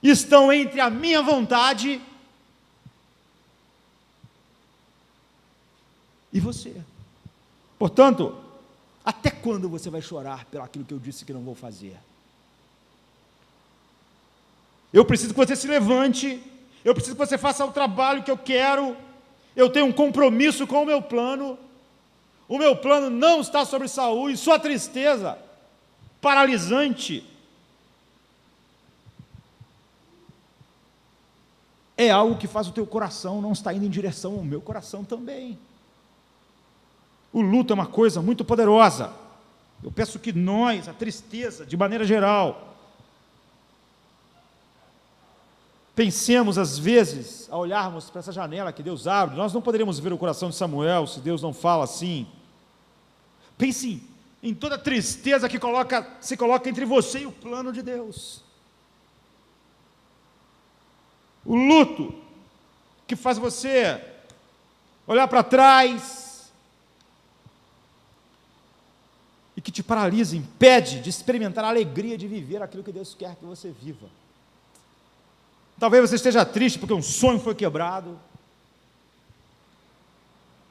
estão entre a minha vontade e você. Portanto, até quando você vai chorar pelo aquilo que eu disse que não vou fazer? Eu preciso que você se levante, eu preciso que você faça o trabalho que eu quero, eu tenho um compromisso com o meu plano não está sobre Saul, e sua tristeza paralisante é algo que faz o teu coração não estar indo em direção ao meu coração também. O luto é uma coisa muito poderosa. Eu peço que nós, a tristeza, de maneira geral, pensemos às vezes, a olharmos para essa janela que Deus abre, nós não poderíamos ver o coração de Samuel se Deus não fala assim. Pense em toda tristeza que se coloca entre você e o plano de Deus. O luto que faz você olhar para trás e que te paralisa, impede de experimentar a alegria de viver aquilo que Deus quer que você viva. Talvez você esteja triste porque um sonho foi quebrado,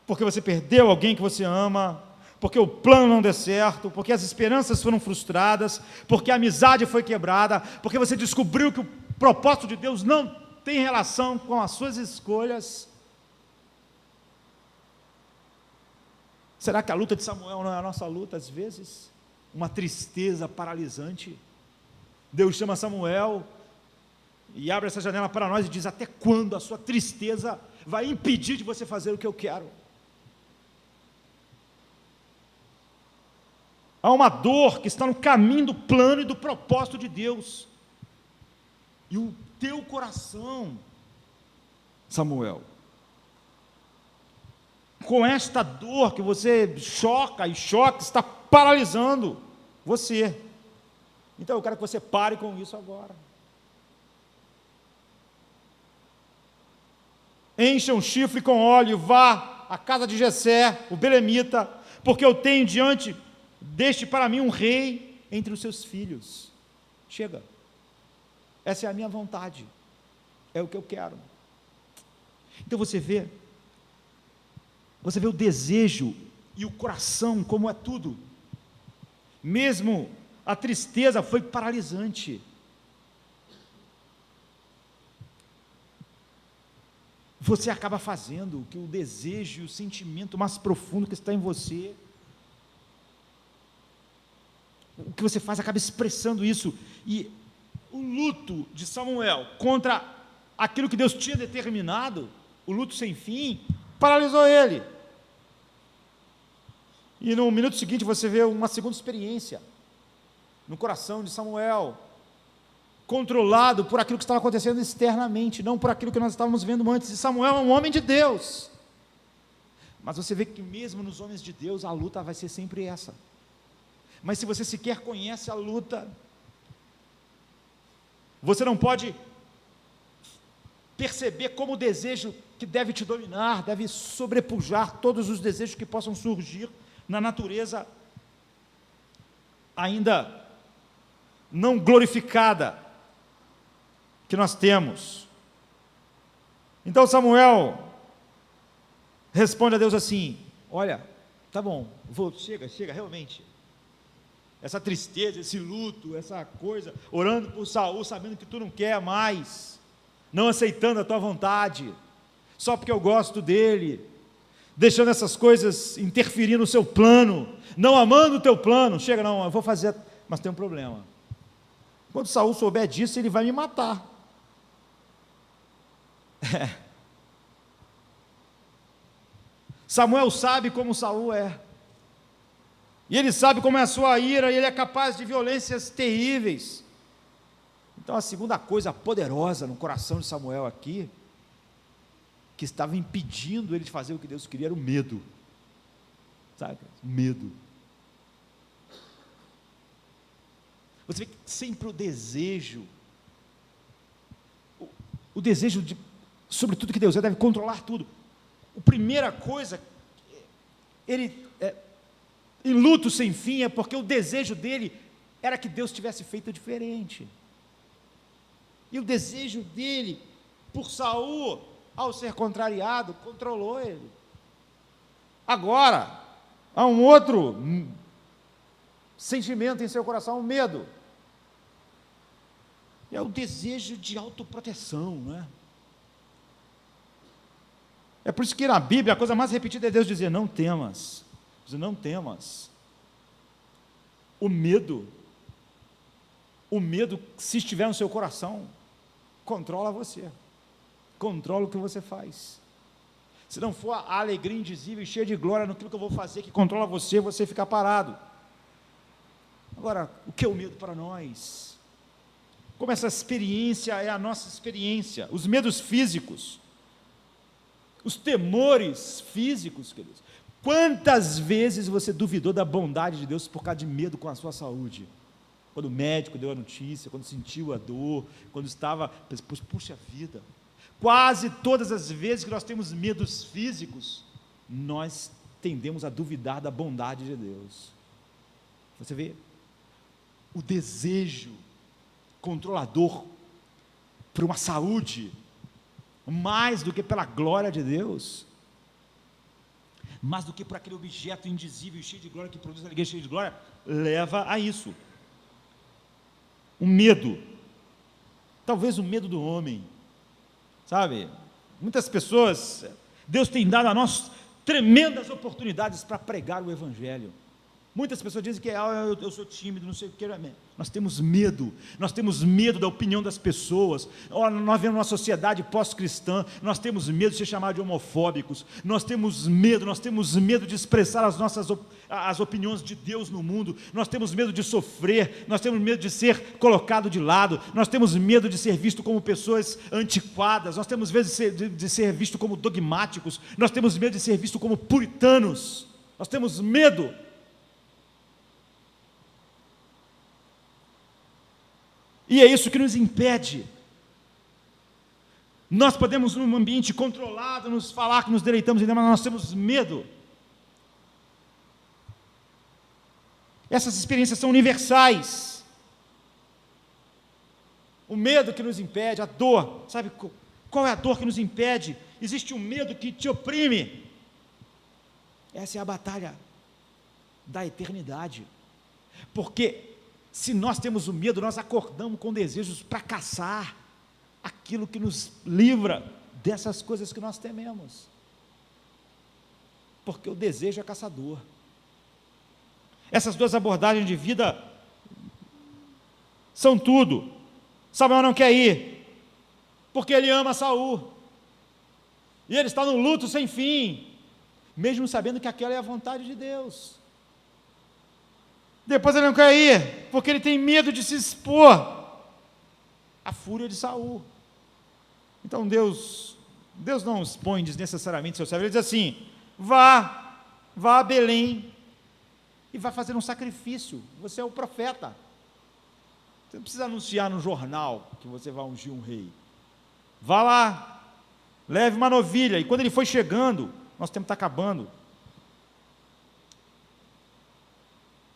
porque você perdeu alguém que você ama, porque o plano não deu certo, porque as esperanças foram frustradas, porque a amizade foi quebrada, porque você descobriu que o propósito de Deus não tem relação com as suas escolhas. Será que a luta de Samuel não é a nossa luta às vezes? Uma tristeza paralisante. Deus chama Samuel e abre essa janela para nós e diz: até quando a sua tristeza vai impedir de você fazer o que eu quero? Há uma dor que está no caminho do plano e do propósito de Deus. E o teu coração, Samuel, com esta dor que você choca, está paralisando você. Então eu quero que você pare com isso agora. Encha um chifre com óleo, vá à casa de Jessé, o belemita, porque eu tenho diante deste para mim um rei entre os seus filhos. Chega. Essa é a minha vontade. É o que eu quero. Então você vê o desejo e o coração como é tudo. Mesmo a tristeza foi paralisante. Você acaba fazendo o que o desejo e o sentimento mais profundo que está em você, o que você faz acaba expressando isso. E o luto de Samuel contra aquilo que Deus tinha determinado, o luto sem fim, paralisou ele. E no minuto seguinte você vê uma segunda experiência no coração de Samuel, controlado por aquilo que estava acontecendo externamente, não por aquilo que nós estávamos vendo antes. E Samuel é um homem de Deus, mas você vê que mesmo nos homens de Deus a luta vai ser sempre essa. Mas se você sequer conhece a luta, você não pode perceber como o desejo que deve te dominar, deve sobrepujar todos os desejos que possam surgir na natureza ainda não glorificada que nós temos. Então Samuel responde a Deus assim: olha, tá bom, chega realmente. Essa tristeza, esse luto, essa coisa, orando por Saul, sabendo que tu não quer mais, não aceitando a tua vontade, só porque eu gosto dele, deixando essas coisas interferir no seu plano, não amando o teu plano. Chega, não, eu vou fazer, mas tem um problema. Quando Saul souber disso, ele vai me matar. Samuel sabe como Saul é, e ele sabe como é a sua ira, e ele é capaz de violências terríveis. Então a segunda coisa poderosa no coração de Samuel aqui, que estava impedindo ele de fazer o que Deus queria, era o medo. Sabe? Medo. Você vê que sempre o desejo de, sobre tudo que Deus é, deve controlar tudo. A primeira coisa, ele em luto sem fim, é porque o desejo dele era que Deus tivesse feito diferente. E o desejo dele por Saul, ao ser contrariado, controlou ele. Agora, há um outro sentimento em seu coração, o medo. É o desejo de autoproteção, não é? É por isso que na Bíblia a coisa mais repetida é Deus dizer: não temas. Dizer: não temas. O medo, se estiver no seu coração, controla você, controla o que você faz. Se não for a alegria indizível e cheia de glória naquilo que eu vou fazer, que controla você, você fica parado. Agora, o que é o medo para nós? Como essa experiência é a nossa experiência, os medos físicos, os temores físicos, queridos, Quantas vezes você duvidou da bondade de Deus por causa de medo com a sua saúde? Quando o médico deu a notícia, quando sentiu a dor, quando estava, puxa vida. Quase todas as vezes que nós temos medos físicos, nós tendemos a duvidar da bondade de Deus. Você vê o desejo controlador por uma saúde, mais do que pela glória de Deus, mais do que por aquele objeto indizível e cheio de glória que produz alegria cheia de glória, leva a isso. O medo, talvez o medo do homem, sabe? Muitas pessoas, Deus tem dado a nós tremendas oportunidades para pregar o Evangelho. Muitas pessoas dizem que eu sou tímido, não sei o que. Nós temos medo da opinião das pessoas. Nós vivemos numa sociedade pós-cristã, nós temos medo de ser chamados de homofóbicos, nós temos medo de expressar as opiniões de Deus no mundo, nós temos medo de sofrer, nós temos medo de ser colocado de lado, nós temos medo de ser visto como pessoas antiquadas, nós temos medo de ser visto como dogmáticos, nós temos medo de ser visto como puritanos, nós temos medo. E é isso que nos impede. Nós podemos, num ambiente controlado, nos falar que nos deleitamos em Deus, mas nós temos medo. Essas experiências são universais. O medo que nos impede, a dor, sabe qual é a dor que nos impede? Existe um medo que te oprime. Essa é a batalha da eternidade. Porque se nós temos o medo, nós acordamos com desejos para caçar aquilo que nos livra dessas coisas que nós tememos. Porque o desejo é caçador. Essas duas abordagens de vida são tudo. Samuel não quer ir, porque ele ama Saul. E ele está no luto sem fim, mesmo sabendo que aquela é a vontade de Deus. Depois ele não quer ir, porque ele tem medo de se expor à fúria de Saul. Então Deus não expõe desnecessariamente seu servo. Ele diz assim: vá a Belém e vá fazer um sacrifício. Você é o profeta. Você não precisa anunciar no jornal que você vai ungir um rei. Vá lá, leve uma novilha. E quando ele foi chegando, nosso tempo está acabando,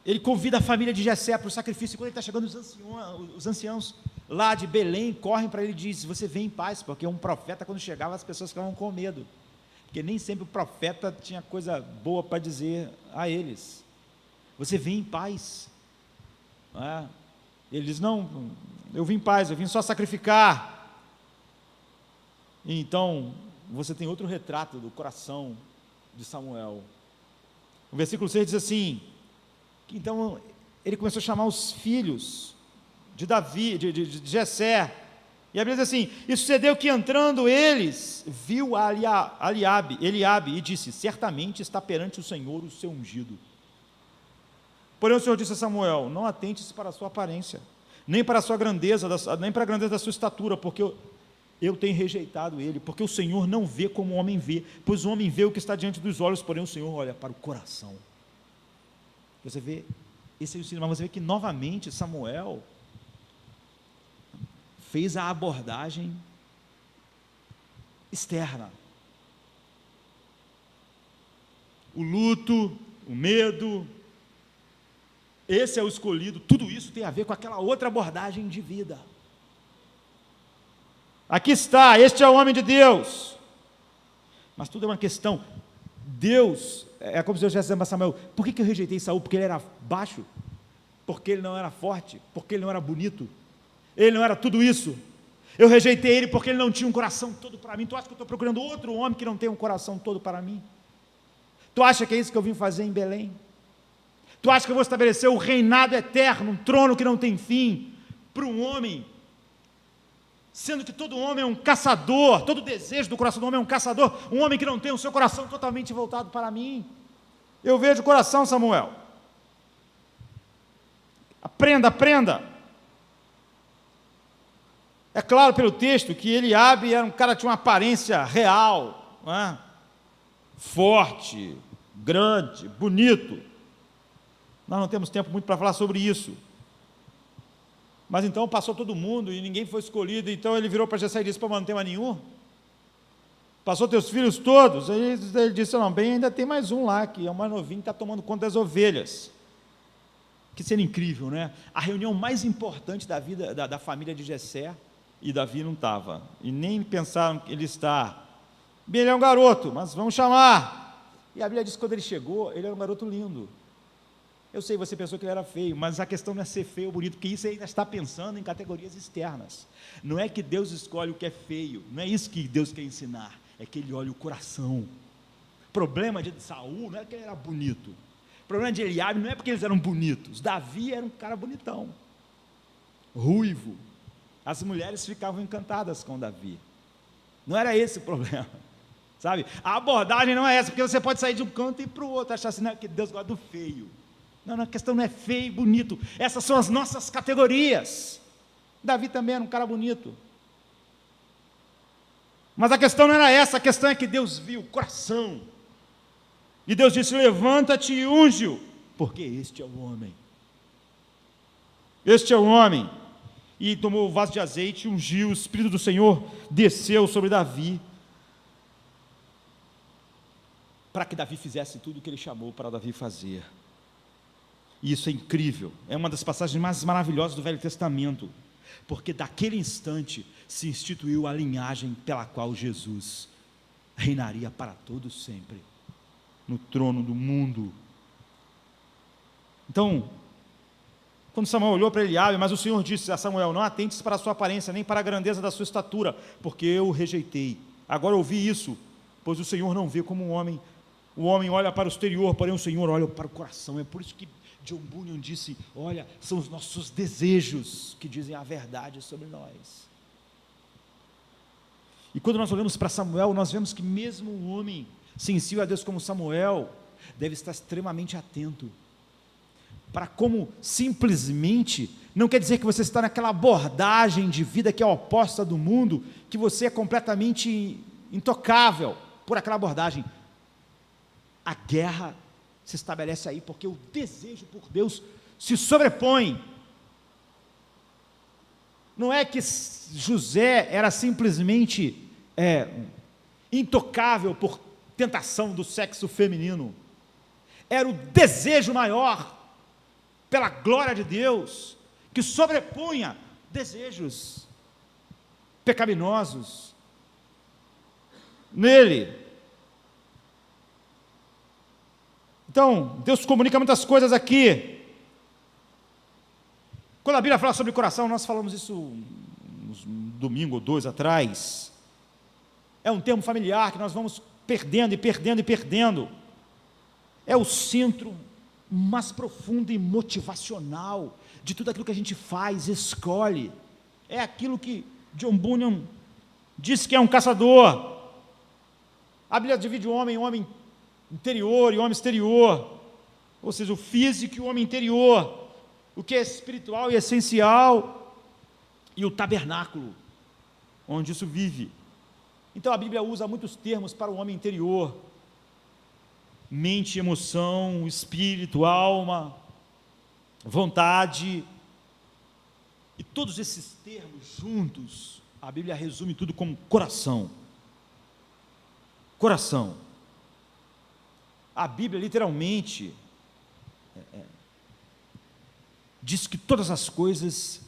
ele convida a família de Jessé para o sacrifício. E quando ele está chegando, os anciãos lá de Belém correm para ele e dizem: você vem em paz, porque um profeta, quando chegava, as pessoas ficavam com medo, porque nem sempre o profeta tinha coisa boa para dizer a eles. Você vem em paz. Ele diz: não, eu vim em paz, eu vim só sacrificar. E então você tem outro retrato do coração de Samuel. O versículo 6 diz assim: então ele começou a chamar os filhos de Davi, de Jessé, e a Bíblia diz assim: e sucedeu que entrando eles, viu Eliabe, e disse: certamente está perante o Senhor o seu ungido. Porém o Senhor disse a Samuel: não atentes para a sua aparência, nem para a sua grandeza, nem para a grandeza da sua estatura, porque eu tenho rejeitado ele, porque o Senhor não vê como o homem vê, pois o homem vê o que está diante dos olhos, porém o Senhor olha para o coração. Você vê, esse é o ensino, mas você vê que novamente Samuel fez a abordagem externa. O luto, o medo, esse é o escolhido, tudo isso tem a ver com aquela outra abordagem de vida. Aqui está, este é o homem de Deus. Mas tudo é uma questão. Deus, é como se Deus dissesse a Samuel: por que eu rejeitei Saul? Porque ele era baixo? Porque ele não era forte? Porque ele não era bonito? Ele não era tudo isso? Eu rejeitei ele porque ele não tinha um coração todo para mim. Tu acha que eu estou procurando outro homem que não tem um coração todo para mim? Tu acha que é isso que eu vim fazer em Belém? Tu acha que eu vou estabelecer o reinado eterno, um trono que não tem fim, para um homem, sendo que todo homem é um caçador, todo desejo do coração do homem é um caçador, um homem que não tem o seu coração totalmente voltado para mim? Eu vejo o coração, Samuel. Aprenda. É claro pelo texto que Eliabe era um cara que tinha uma aparência real, não é? Forte, grande, bonito. Nós não temos tempo muito para falar sobre isso. Mas então passou todo mundo e ninguém foi escolhido, então ele virou para Jessé e disse: pô, mas não tem mais nenhum? Passou teus filhos todos? Aí ele disse: não, bem, ainda tem mais um lá, que é o mais novinho, que está tomando conta das ovelhas. Que seria incrível, né? A reunião mais importante da vida da família de Jessé, e Davi não estava, e nem pensaram que ele está. Bem, ele é um garoto, mas vamos chamar. E a Bíblia diz que quando ele chegou, ele era um garoto lindo. Eu sei, você pensou que ele era feio, mas a questão não é ser feio ou bonito, porque isso ainda está pensando em categorias externas. Não é que Deus escolhe o que é feio, não é isso que Deus quer ensinar, é que Ele olha o coração. O problema de Saul não é que ele era bonito, o problema de Eliabe não é porque eles eram bonitos. Davi era um cara bonitão, ruivo, as mulheres ficavam encantadas com Davi, não era esse o problema, sabe? A abordagem não é essa, porque você pode sair de um canto e ir para o outro, achar assim, não, que Deus gosta do feio. Não, a questão não é feio e bonito, essas são as nossas categorias. Davi também era um cara bonito, mas a questão não era essa, a questão é que Deus viu o coração, e Deus disse: levanta-te e unge-o, porque este é o homem, este é o homem. E tomou o vaso de azeite, ungiu, o Espírito do Senhor desceu sobre Davi, para que Davi fizesse tudo o que ele chamou para Davi fazer. E isso é incrível, é uma das passagens mais maravilhosas do Velho Testamento, porque daquele instante se instituiu a linhagem pela qual Jesus reinaria para todo sempre, no trono do mundo. Então, quando Samuel olhou para Eliabe, mas o Senhor disse a Samuel: não atentes para a sua aparência, nem para a grandeza da sua estatura, porque eu o rejeitei. Agora ouvi isso, pois o Senhor não vê como um homem, o homem olha para o exterior, porém o Senhor olha para o coração. É por isso que John Bunyan disse: olha, são os nossos desejos que dizem a verdade sobre nós. E quando nós olhamos para Samuel, nós vemos que mesmo um homem sensível a Deus como Samuel, deve estar extremamente atento, para como simplesmente, não quer dizer que você está naquela abordagem de vida que é oposta do mundo, que você é completamente intocável por aquela abordagem. A guerra se estabelece aí, porque o desejo por Deus se sobrepõe. Não é que José era simplesmente intocável por tentação do sexo feminino, era o desejo maior pela glória de Deus, que sobrepunha desejos pecaminosos nele. Então, Deus comunica muitas coisas aqui. Quando a Bíblia fala sobre coração, nós falamos isso um domingo ou dois atrás, é um termo familiar que nós vamos perdendo e perdendo e perdendo. É o centro mais profundo e motivacional de tudo aquilo que a gente faz, escolhe. É aquilo que John Bunyan disse que é um caçador. A Bíblia divide o homem em homem interior e homem exterior, ou seja, o físico e o homem interior, o que é espiritual e essencial, e o tabernáculo, onde isso vive. Então a Bíblia usa muitos termos para o homem interior: mente, emoção, espírito, alma, vontade, e todos esses termos juntos, a Bíblia resume tudo como coração. Coração. A Bíblia literalmente diz que todas as coisas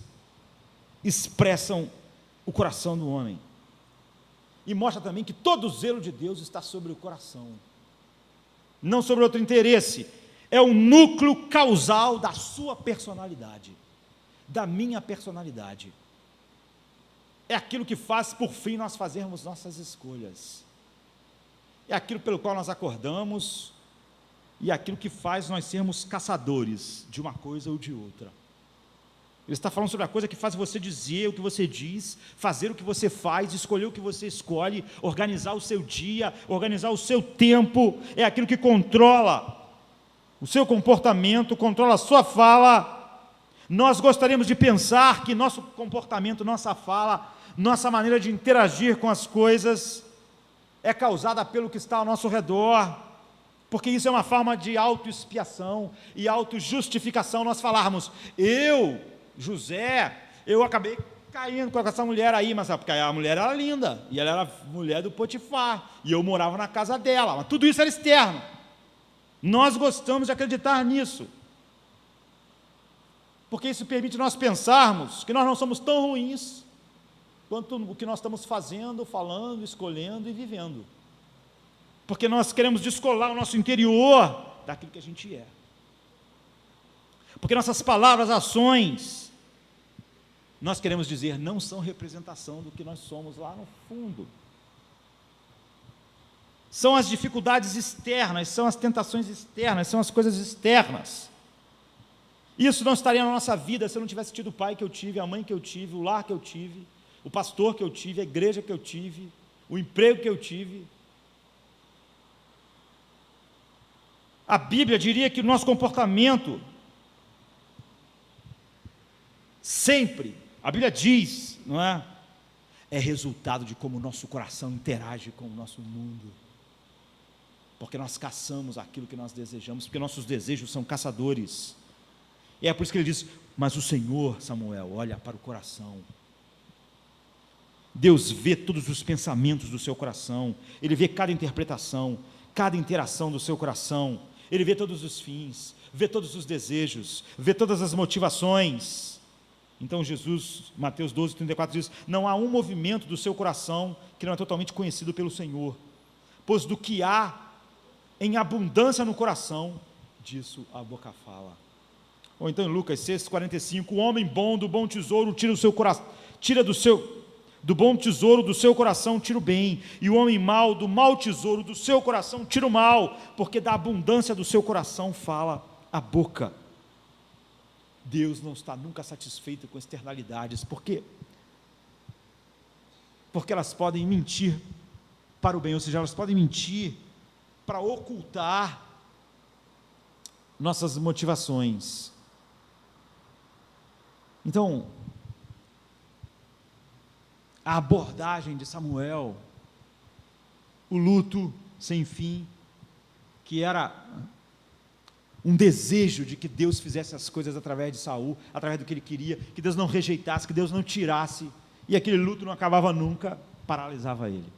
expressam o coração do homem, e mostra também que todo o zelo de Deus está sobre o coração, não sobre outro interesse. É o núcleo causal da sua personalidade, da minha personalidade. É aquilo que faz, por fim, nós fazermos nossas escolhas. É aquilo pelo qual nós acordamos, e é aquilo que faz nós sermos caçadores de uma coisa ou de outra. Ele está falando sobre a coisa que faz você dizer o que você diz, fazer o que você faz, escolher o que você escolhe, organizar o seu dia, organizar o seu tempo. É aquilo que controla o seu comportamento, controla a sua fala. Nós gostaríamos de pensar que nosso comportamento, nossa fala, nossa maneira de interagir com as coisas é causada pelo que está ao nosso redor, Porque isso é uma forma de autoexpiação e autojustificação, nós falarmos, eu, José, eu acabei caindo com essa mulher aí, mas sabe, porque a mulher era linda, e ela era mulher do Potifar, e eu morava na casa dela, mas tudo isso era externo. Nós gostamos de acreditar nisso, porque isso permite nós pensarmos que nós não somos tão ruins quanto o que nós estamos fazendo, falando, escolhendo e vivendo, porque nós queremos descolar o nosso interior daquilo que a gente é, porque nossas palavras, ações, nós queremos dizer, não são representação do que nós somos lá no fundo. São as dificuldades externas, são as tentações externas, são as coisas externas. Isso não estaria na nossa vida se eu não tivesse tido o pai que eu tive, a mãe que eu tive, o lar que eu tive, o pastor que eu tive, a igreja que eu tive, o emprego que eu tive. A Bíblia diria que o nosso comportamento sempre, a Bíblia diz, não é? É resultado de como o nosso coração interage com o nosso mundo. Porque nós caçamos aquilo que nós desejamos, porque nossos desejos são caçadores. E é por isso que ele diz, mas o Senhor, Samuel, olha para o coração. Deus vê todos os pensamentos do seu coração, Ele vê cada interpretação, cada interação do seu coração, Ele vê todos os fins, vê todos os desejos, vê todas as motivações. Então Jesus, Mateus 12, 34 diz, não há um movimento do seu coração que não é totalmente conhecido pelo Senhor, pois do que há em abundância no coração, disso a boca fala. Ou então em Lucas 6, 45, o homem bom do bom tesouro do bom tesouro do seu coração tira o bem, e o homem mau do mau tesouro do seu coração tira o mal, porque da abundância do seu coração fala a boca. Deus não está nunca satisfeito com externalidades, por quê? Porque elas podem mentir para o bem, ou seja, elas podem mentir para ocultar nossas motivações. Então, a abordagem de Samuel, o luto sem fim, que era um desejo de que Deus fizesse as coisas através de Saul, através do que ele queria, que Deus não rejeitasse, que Deus não tirasse, e aquele luto não acabava nunca, paralisava ele.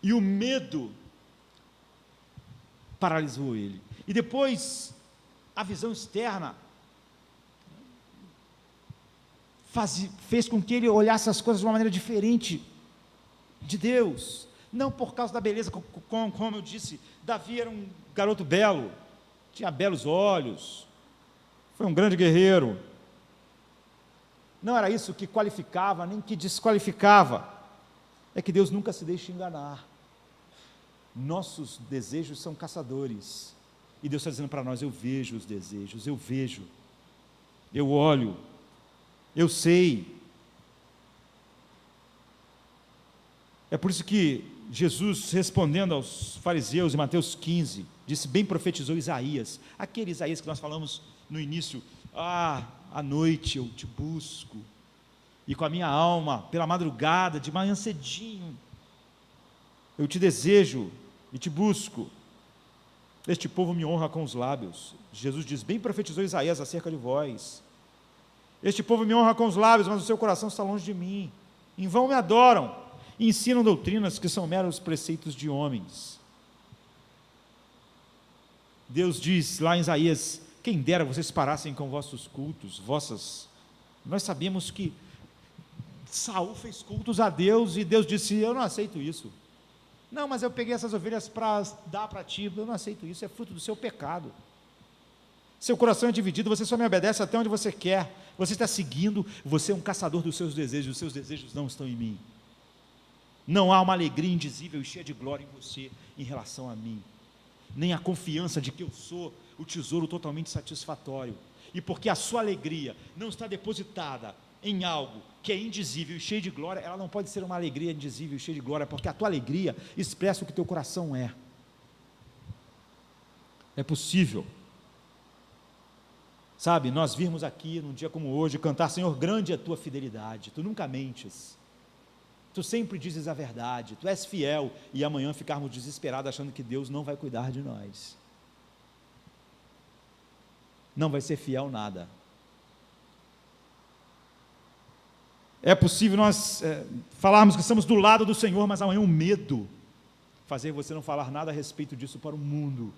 E o medo paralisou ele. E depois, a visão externa fez com que ele olhasse as coisas de uma maneira diferente de Deus, não por causa da beleza, como eu disse, Davi era um garoto belo, tinha belos olhos, foi um grande guerreiro, não era isso que qualificava, nem que desqualificava, é que Deus nunca se deixa enganar, nossos desejos são caçadores, e Deus está dizendo para nós, eu vejo os desejos, eu vejo, eu olho, eu sei. É por isso que Jesus, respondendo aos fariseus em Mateus 15, disse, bem profetizou Isaías, aquele Isaías que nós falamos no início, à noite eu te busco, e com a minha alma, pela madrugada, de manhã cedinho, eu te desejo e te busco, este povo me honra com os lábios. Jesus diz, bem profetizou Isaías acerca de vós, este povo me honra com os lábios, mas o seu coração está longe de mim, em vão me adoram, e ensinam doutrinas que são meros preceitos de homens. Deus diz lá em Isaías, quem dera vocês parassem com vossos cultos, nós sabemos que Saul fez cultos a Deus, e Deus disse, eu não aceito isso, não, mas eu peguei essas ovelhas para dar para ti, eu não aceito isso, é fruto do seu pecado, seu coração é dividido, você só me obedece até onde você quer, você está seguindo, você é um caçador dos seus desejos, os seus desejos não estão em mim, não há uma alegria indizível e cheia de glória em você, em relação a mim, nem a confiança de que eu sou o tesouro totalmente satisfatório, e porque a sua alegria não está depositada em algo que é indizível e cheio de glória, ela não pode ser uma alegria indizível e cheia de glória, porque a tua alegria expressa o que teu coração é possível, sabe, nós virmos aqui num dia como hoje, cantar, Senhor, grande é a tua fidelidade, tu nunca mentes, tu sempre dizes a verdade, tu és fiel, e amanhã ficarmos desesperados achando que Deus não vai cuidar de nós. Não vai ser fiel nada. É possível nós falarmos que estamos do lado do Senhor, mas amanhã o medo fazer você não falar nada a respeito disso para o mundo.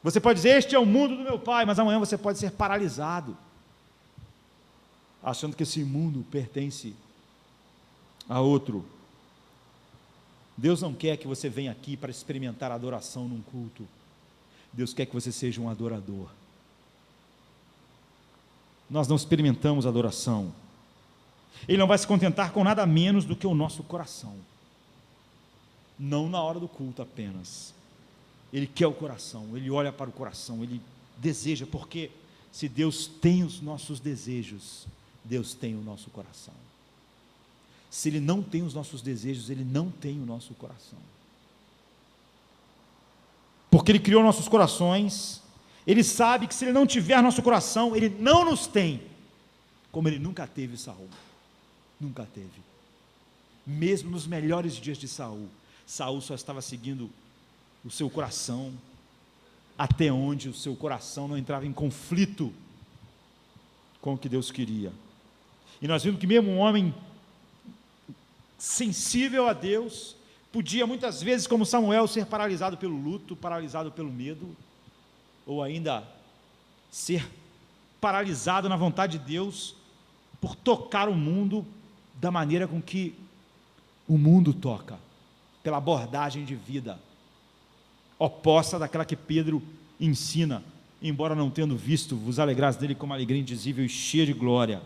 Você pode dizer, este é o mundo do meu Pai, mas amanhã você pode ser paralisado, achando que esse mundo pertence a outro. Deus não quer que você venha aqui para experimentar adoração num culto. Deus quer que você seja um adorador. Nós não experimentamos adoração. Ele não vai se contentar com nada menos do que o nosso coração. Não na hora do culto apenas. Ele quer o coração, ele olha para o coração, ele deseja, porque se Deus tem os nossos desejos, Deus tem o nosso coração. Se Ele não tem os nossos desejos, Ele não tem o nosso coração. Porque Ele criou nossos corações, Ele sabe que se Ele não tiver nosso coração, Ele não nos tem, como Ele nunca teve Saul. Nunca teve. Mesmo nos melhores dias de Saul, Saul só estava seguindo o seu coração, até onde o seu coração não entrava em conflito com o que Deus queria. E nós vimos que mesmo um homem sensível a Deus, podia muitas vezes, como Samuel, ser paralisado pelo luto, paralisado pelo medo, ou ainda ser paralisado na vontade de Deus, por tocar o mundo da maneira com que o mundo toca, pela abordagem de vida, oposta daquela que Pedro ensina, embora não tendo visto, vos alegrais dele com uma alegria indizível e cheia de glória.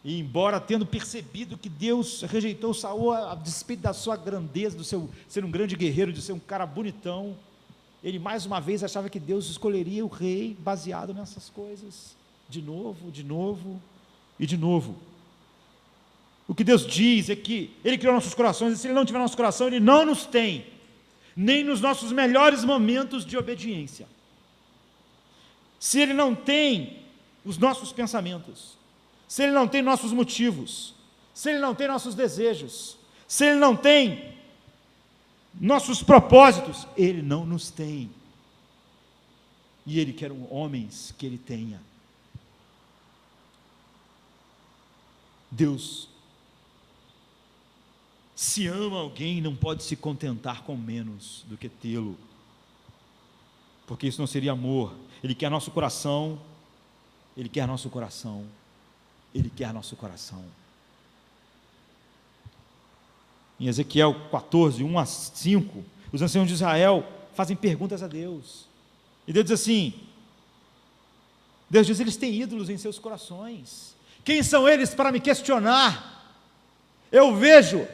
E embora tendo percebido que Deus rejeitou Saul a despeito da sua grandeza, do seu ser um grande guerreiro, de ser um cara bonitão, ele mais uma vez achava que Deus escolheria o rei baseado nessas coisas, de novo e de novo. O que Deus diz é que Ele criou nossos corações, e se Ele não tiver nosso coração, Ele não nos tem, nem nos nossos melhores momentos de obediência. Se Ele não tem os nossos pensamentos, se Ele não tem nossos motivos, se Ele não tem nossos desejos, se Ele não tem nossos propósitos, Ele não nos tem. E Ele quer homens que Ele tenha. Deus, se ama alguém, não pode se contentar com menos do que tê-lo, porque isso não seria amor. Ele quer nosso coração, Ele quer nosso coração, Ele quer nosso coração. Em Ezequiel 14, 1 a 5, os anciãos de Israel fazem perguntas a Deus, e Deus diz assim, Deus diz, eles têm ídolos em seus corações, quem são eles para me questionar? Eu vejo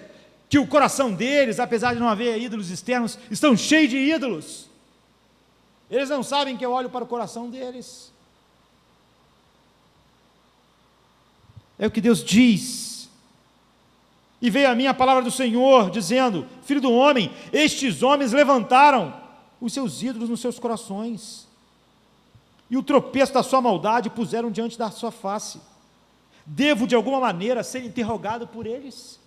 que o coração deles, apesar de não haver ídolos externos, estão cheios de ídolos. Eles não sabem que eu olho para o coração deles. É o que Deus diz. E veio a mim a palavra do Senhor, dizendo, filho do homem, estes homens levantaram os seus ídolos nos seus corações, e o tropeço da sua maldade puseram diante da sua face. Devo de alguma maneira ser interrogado por eles?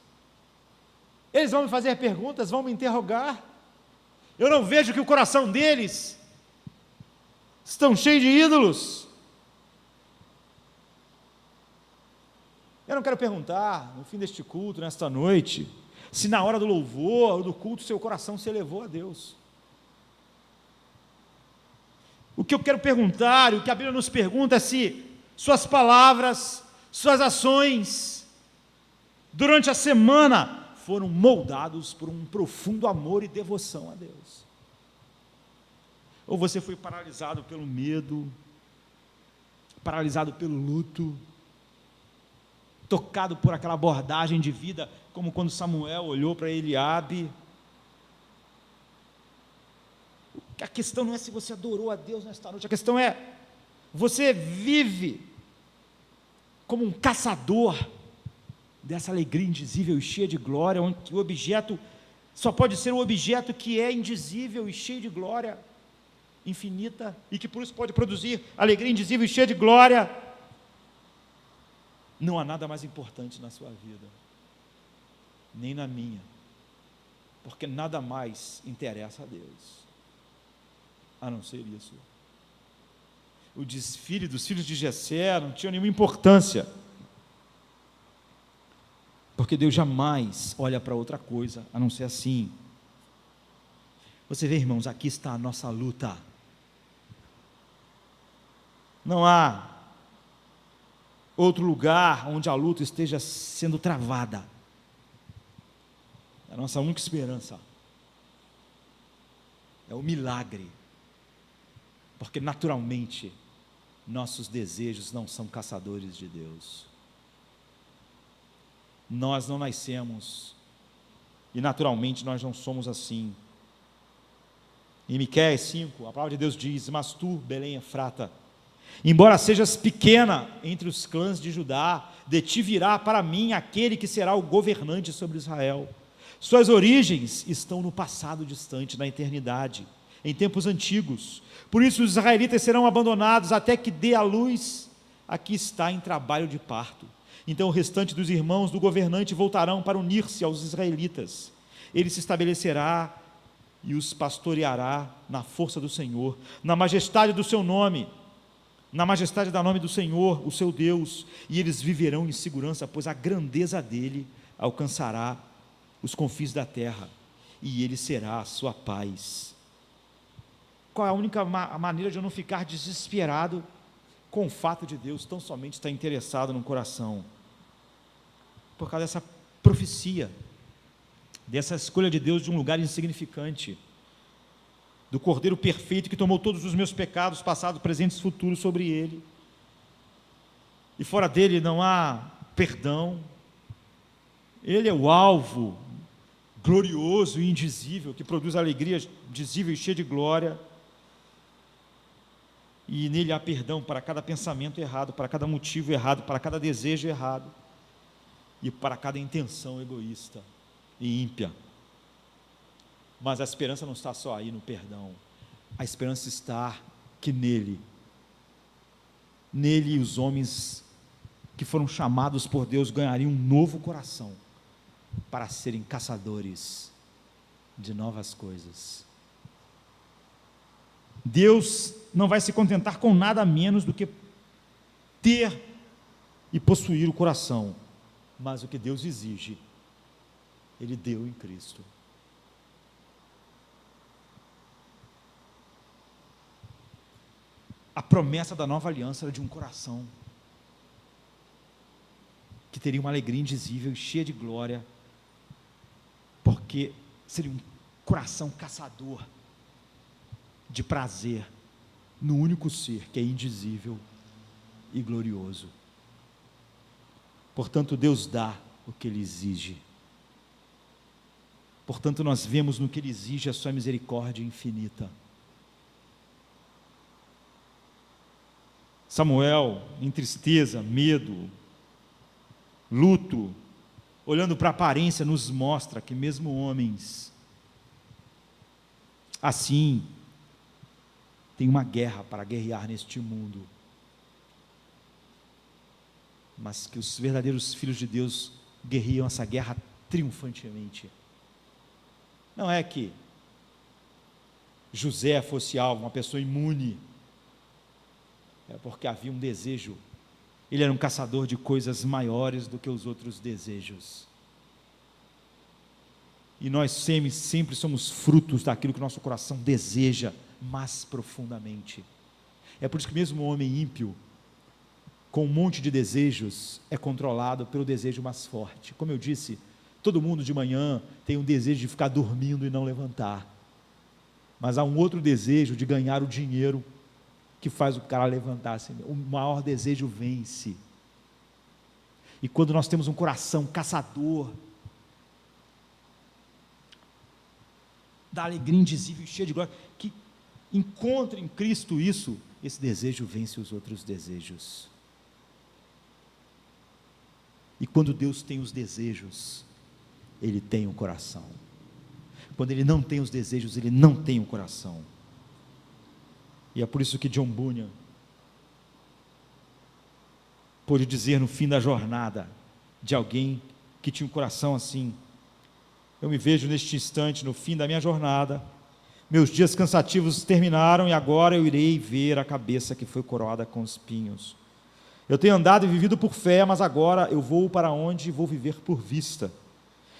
Eles vão me fazer perguntas, vão me interrogar. Eu não vejo que o coração deles estão cheios de ídolos. Eu não quero perguntar, no fim deste culto, nesta noite, se na hora do louvor, do culto, seu coração se elevou a Deus. O que eu quero perguntar, o que a Bíblia nos pergunta é se suas palavras, suas ações, durante a semana, foram moldados por um profundo amor e devoção a Deus. Ou você foi paralisado pelo medo, paralisado pelo luto, tocado por aquela abordagem de vida, como quando Samuel olhou para Eliabe. A questão não é se você adorou a Deus nesta noite, a questão é, você vive como um caçador dessa alegria indizível e cheia de glória, onde o objeto só pode ser um objeto que é indizível e cheio de glória infinita, e que por isso pode produzir alegria indizível e cheia de glória. Não há nada mais importante na sua vida, nem na minha, porque nada mais interessa a Deus, a não ser isso. O desfile dos filhos de Jessé não tinha nenhuma importância, porque Deus jamais olha para outra coisa, a não ser assim. Você vê, irmãos, aqui está a nossa luta. Não há outro lugar onde a luta esteja sendo travada. É a nossa única esperança. É o milagre. Porque naturalmente, nossos desejos não são caçadores de Deus. Nós não nascemos, e naturalmente nós não somos assim. Em Miqueias 5, a palavra de Deus diz: mas tu, Belém Efrata, embora sejas pequena entre os clãs de Judá, de ti virá para mim aquele que será o governante sobre Israel. Suas origens estão no passado distante, na eternidade, em tempos antigos. Por isso os israelitas serão abandonados até que dê à luz a que está em trabalho de parto. Então o restante dos irmãos do governante voltarão para unir-se aos israelitas. Ele se estabelecerá e os pastoreará na força do Senhor, na majestade do seu nome, na majestade do nome do Senhor, o seu Deus, e eles viverão em segurança, pois a grandeza dele alcançará os confins da terra, e ele será a sua paz. Qual é a única maneira de eu não ficar desesperado com o fato de Deus tão somente estar interessado no coração? Por causa dessa profecia, dessa escolha de Deus de um lugar insignificante, do Cordeiro perfeito que tomou todos os meus pecados, passados, presentes e futuros sobre ele, e fora dele não há perdão. Ele é o alvo glorioso e indizível, que produz alegria dizível e cheia de glória, e nele há perdão para cada pensamento errado, para cada motivo errado, para cada desejo errado, e para cada intenção egoísta e ímpia. Mas a esperança não está só aí no perdão, a esperança está que nele os homens que foram chamados por Deus ganhariam um novo coração, para serem caçadores de novas coisas. Deus não vai se contentar com nada menos do que ter e possuir o coração, mas o que Deus exige, Ele deu em Cristo. A promessa da nova aliança era de um coração que teria uma alegria indizível e cheia de glória, porque seria um coração caçador de prazer no único ser que é indizível e glorioso. Portanto, Deus dá o que Ele exige. Portanto, nós vemos no que Ele exige a sua misericórdia infinita. Samuel, em tristeza, medo, luto, olhando para a aparência, nos mostra que mesmo homens assim tem uma guerra para guerrear neste mundo, mas que os verdadeiros filhos de Deus guerreiam essa guerra triunfantemente. Não é que José fosse alvo, uma pessoa imune, é porque havia um desejo. Ele era um caçador de coisas maiores do que os outros desejos. E nós sempre somos frutos daquilo que o nosso coração deseja mais profundamente. É por isso que mesmo o homem ímpio, com um monte de desejos, é controlado pelo desejo mais forte. Como eu disse, todo mundo de manhã tem um desejo de ficar dormindo e não levantar. Mas há um outro desejo de ganhar o dinheiro que faz o cara levantar. Assim, o maior desejo vence. E quando nós temos um coração caçador da alegria indizível e cheia de glória, que encontra em Cristo isso, esse desejo vence os outros desejos. E quando Deus tem os desejos, Ele tem o coração. Quando Ele não tem os desejos, Ele não tem o coração. E é por isso que John Bunyan, pôde dizer no fim da jornada de alguém que tinha um coração assim: eu me vejo neste instante, no fim da minha jornada, meus dias cansativos terminaram e agora eu irei ver a cabeça que foi coroada com espinhos. Eu tenho andado e vivido por fé, mas agora eu vou para onde vou viver por vista,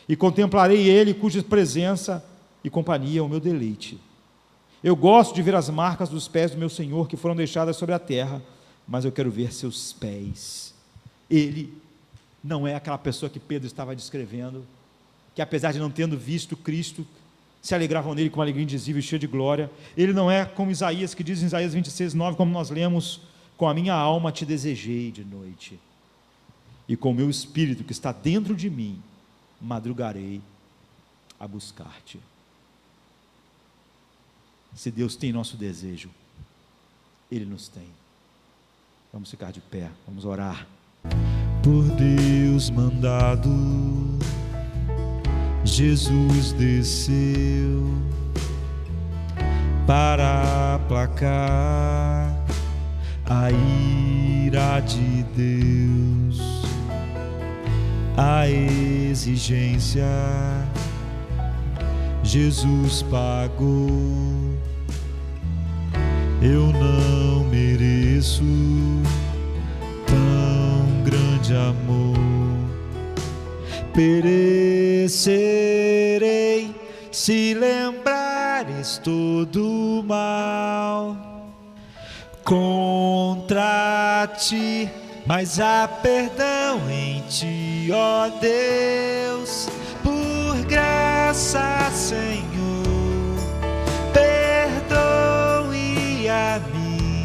e contemplarei Ele, cuja presença e companhia é o meu deleite. Eu gosto de ver as marcas dos pés do meu Senhor que foram deixadas sobre a terra, mas eu quero ver seus pés. Ele não é aquela pessoa que Pedro estava descrevendo, que apesar de não tendo visto Cristo, se alegravam nele com uma alegria indizível e cheia de glória. Ele não é como Isaías, que diz em Isaías 26:9, como nós lemos: com a minha alma te desejei de noite, e com o meu espírito que está dentro de mim, madrugarei a buscar-te. Se Deus tem nosso desejo, Ele nos tem. Vamos ficar de pé, vamos orar. Por Deus mandado, Jesus desceu para aplacar a ira de Deus, a exigência Jesus pagou. Eu não mereço tão grande amor. Perecerei se lembrares todo mal contra ti, mas há perdão em ti, ó Deus, por graça, Senhor. Perdoe a mim,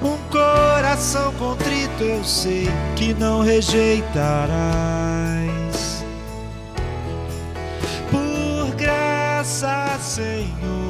um coração contrito eu sei que não rejeitarás. Por graça, Senhor,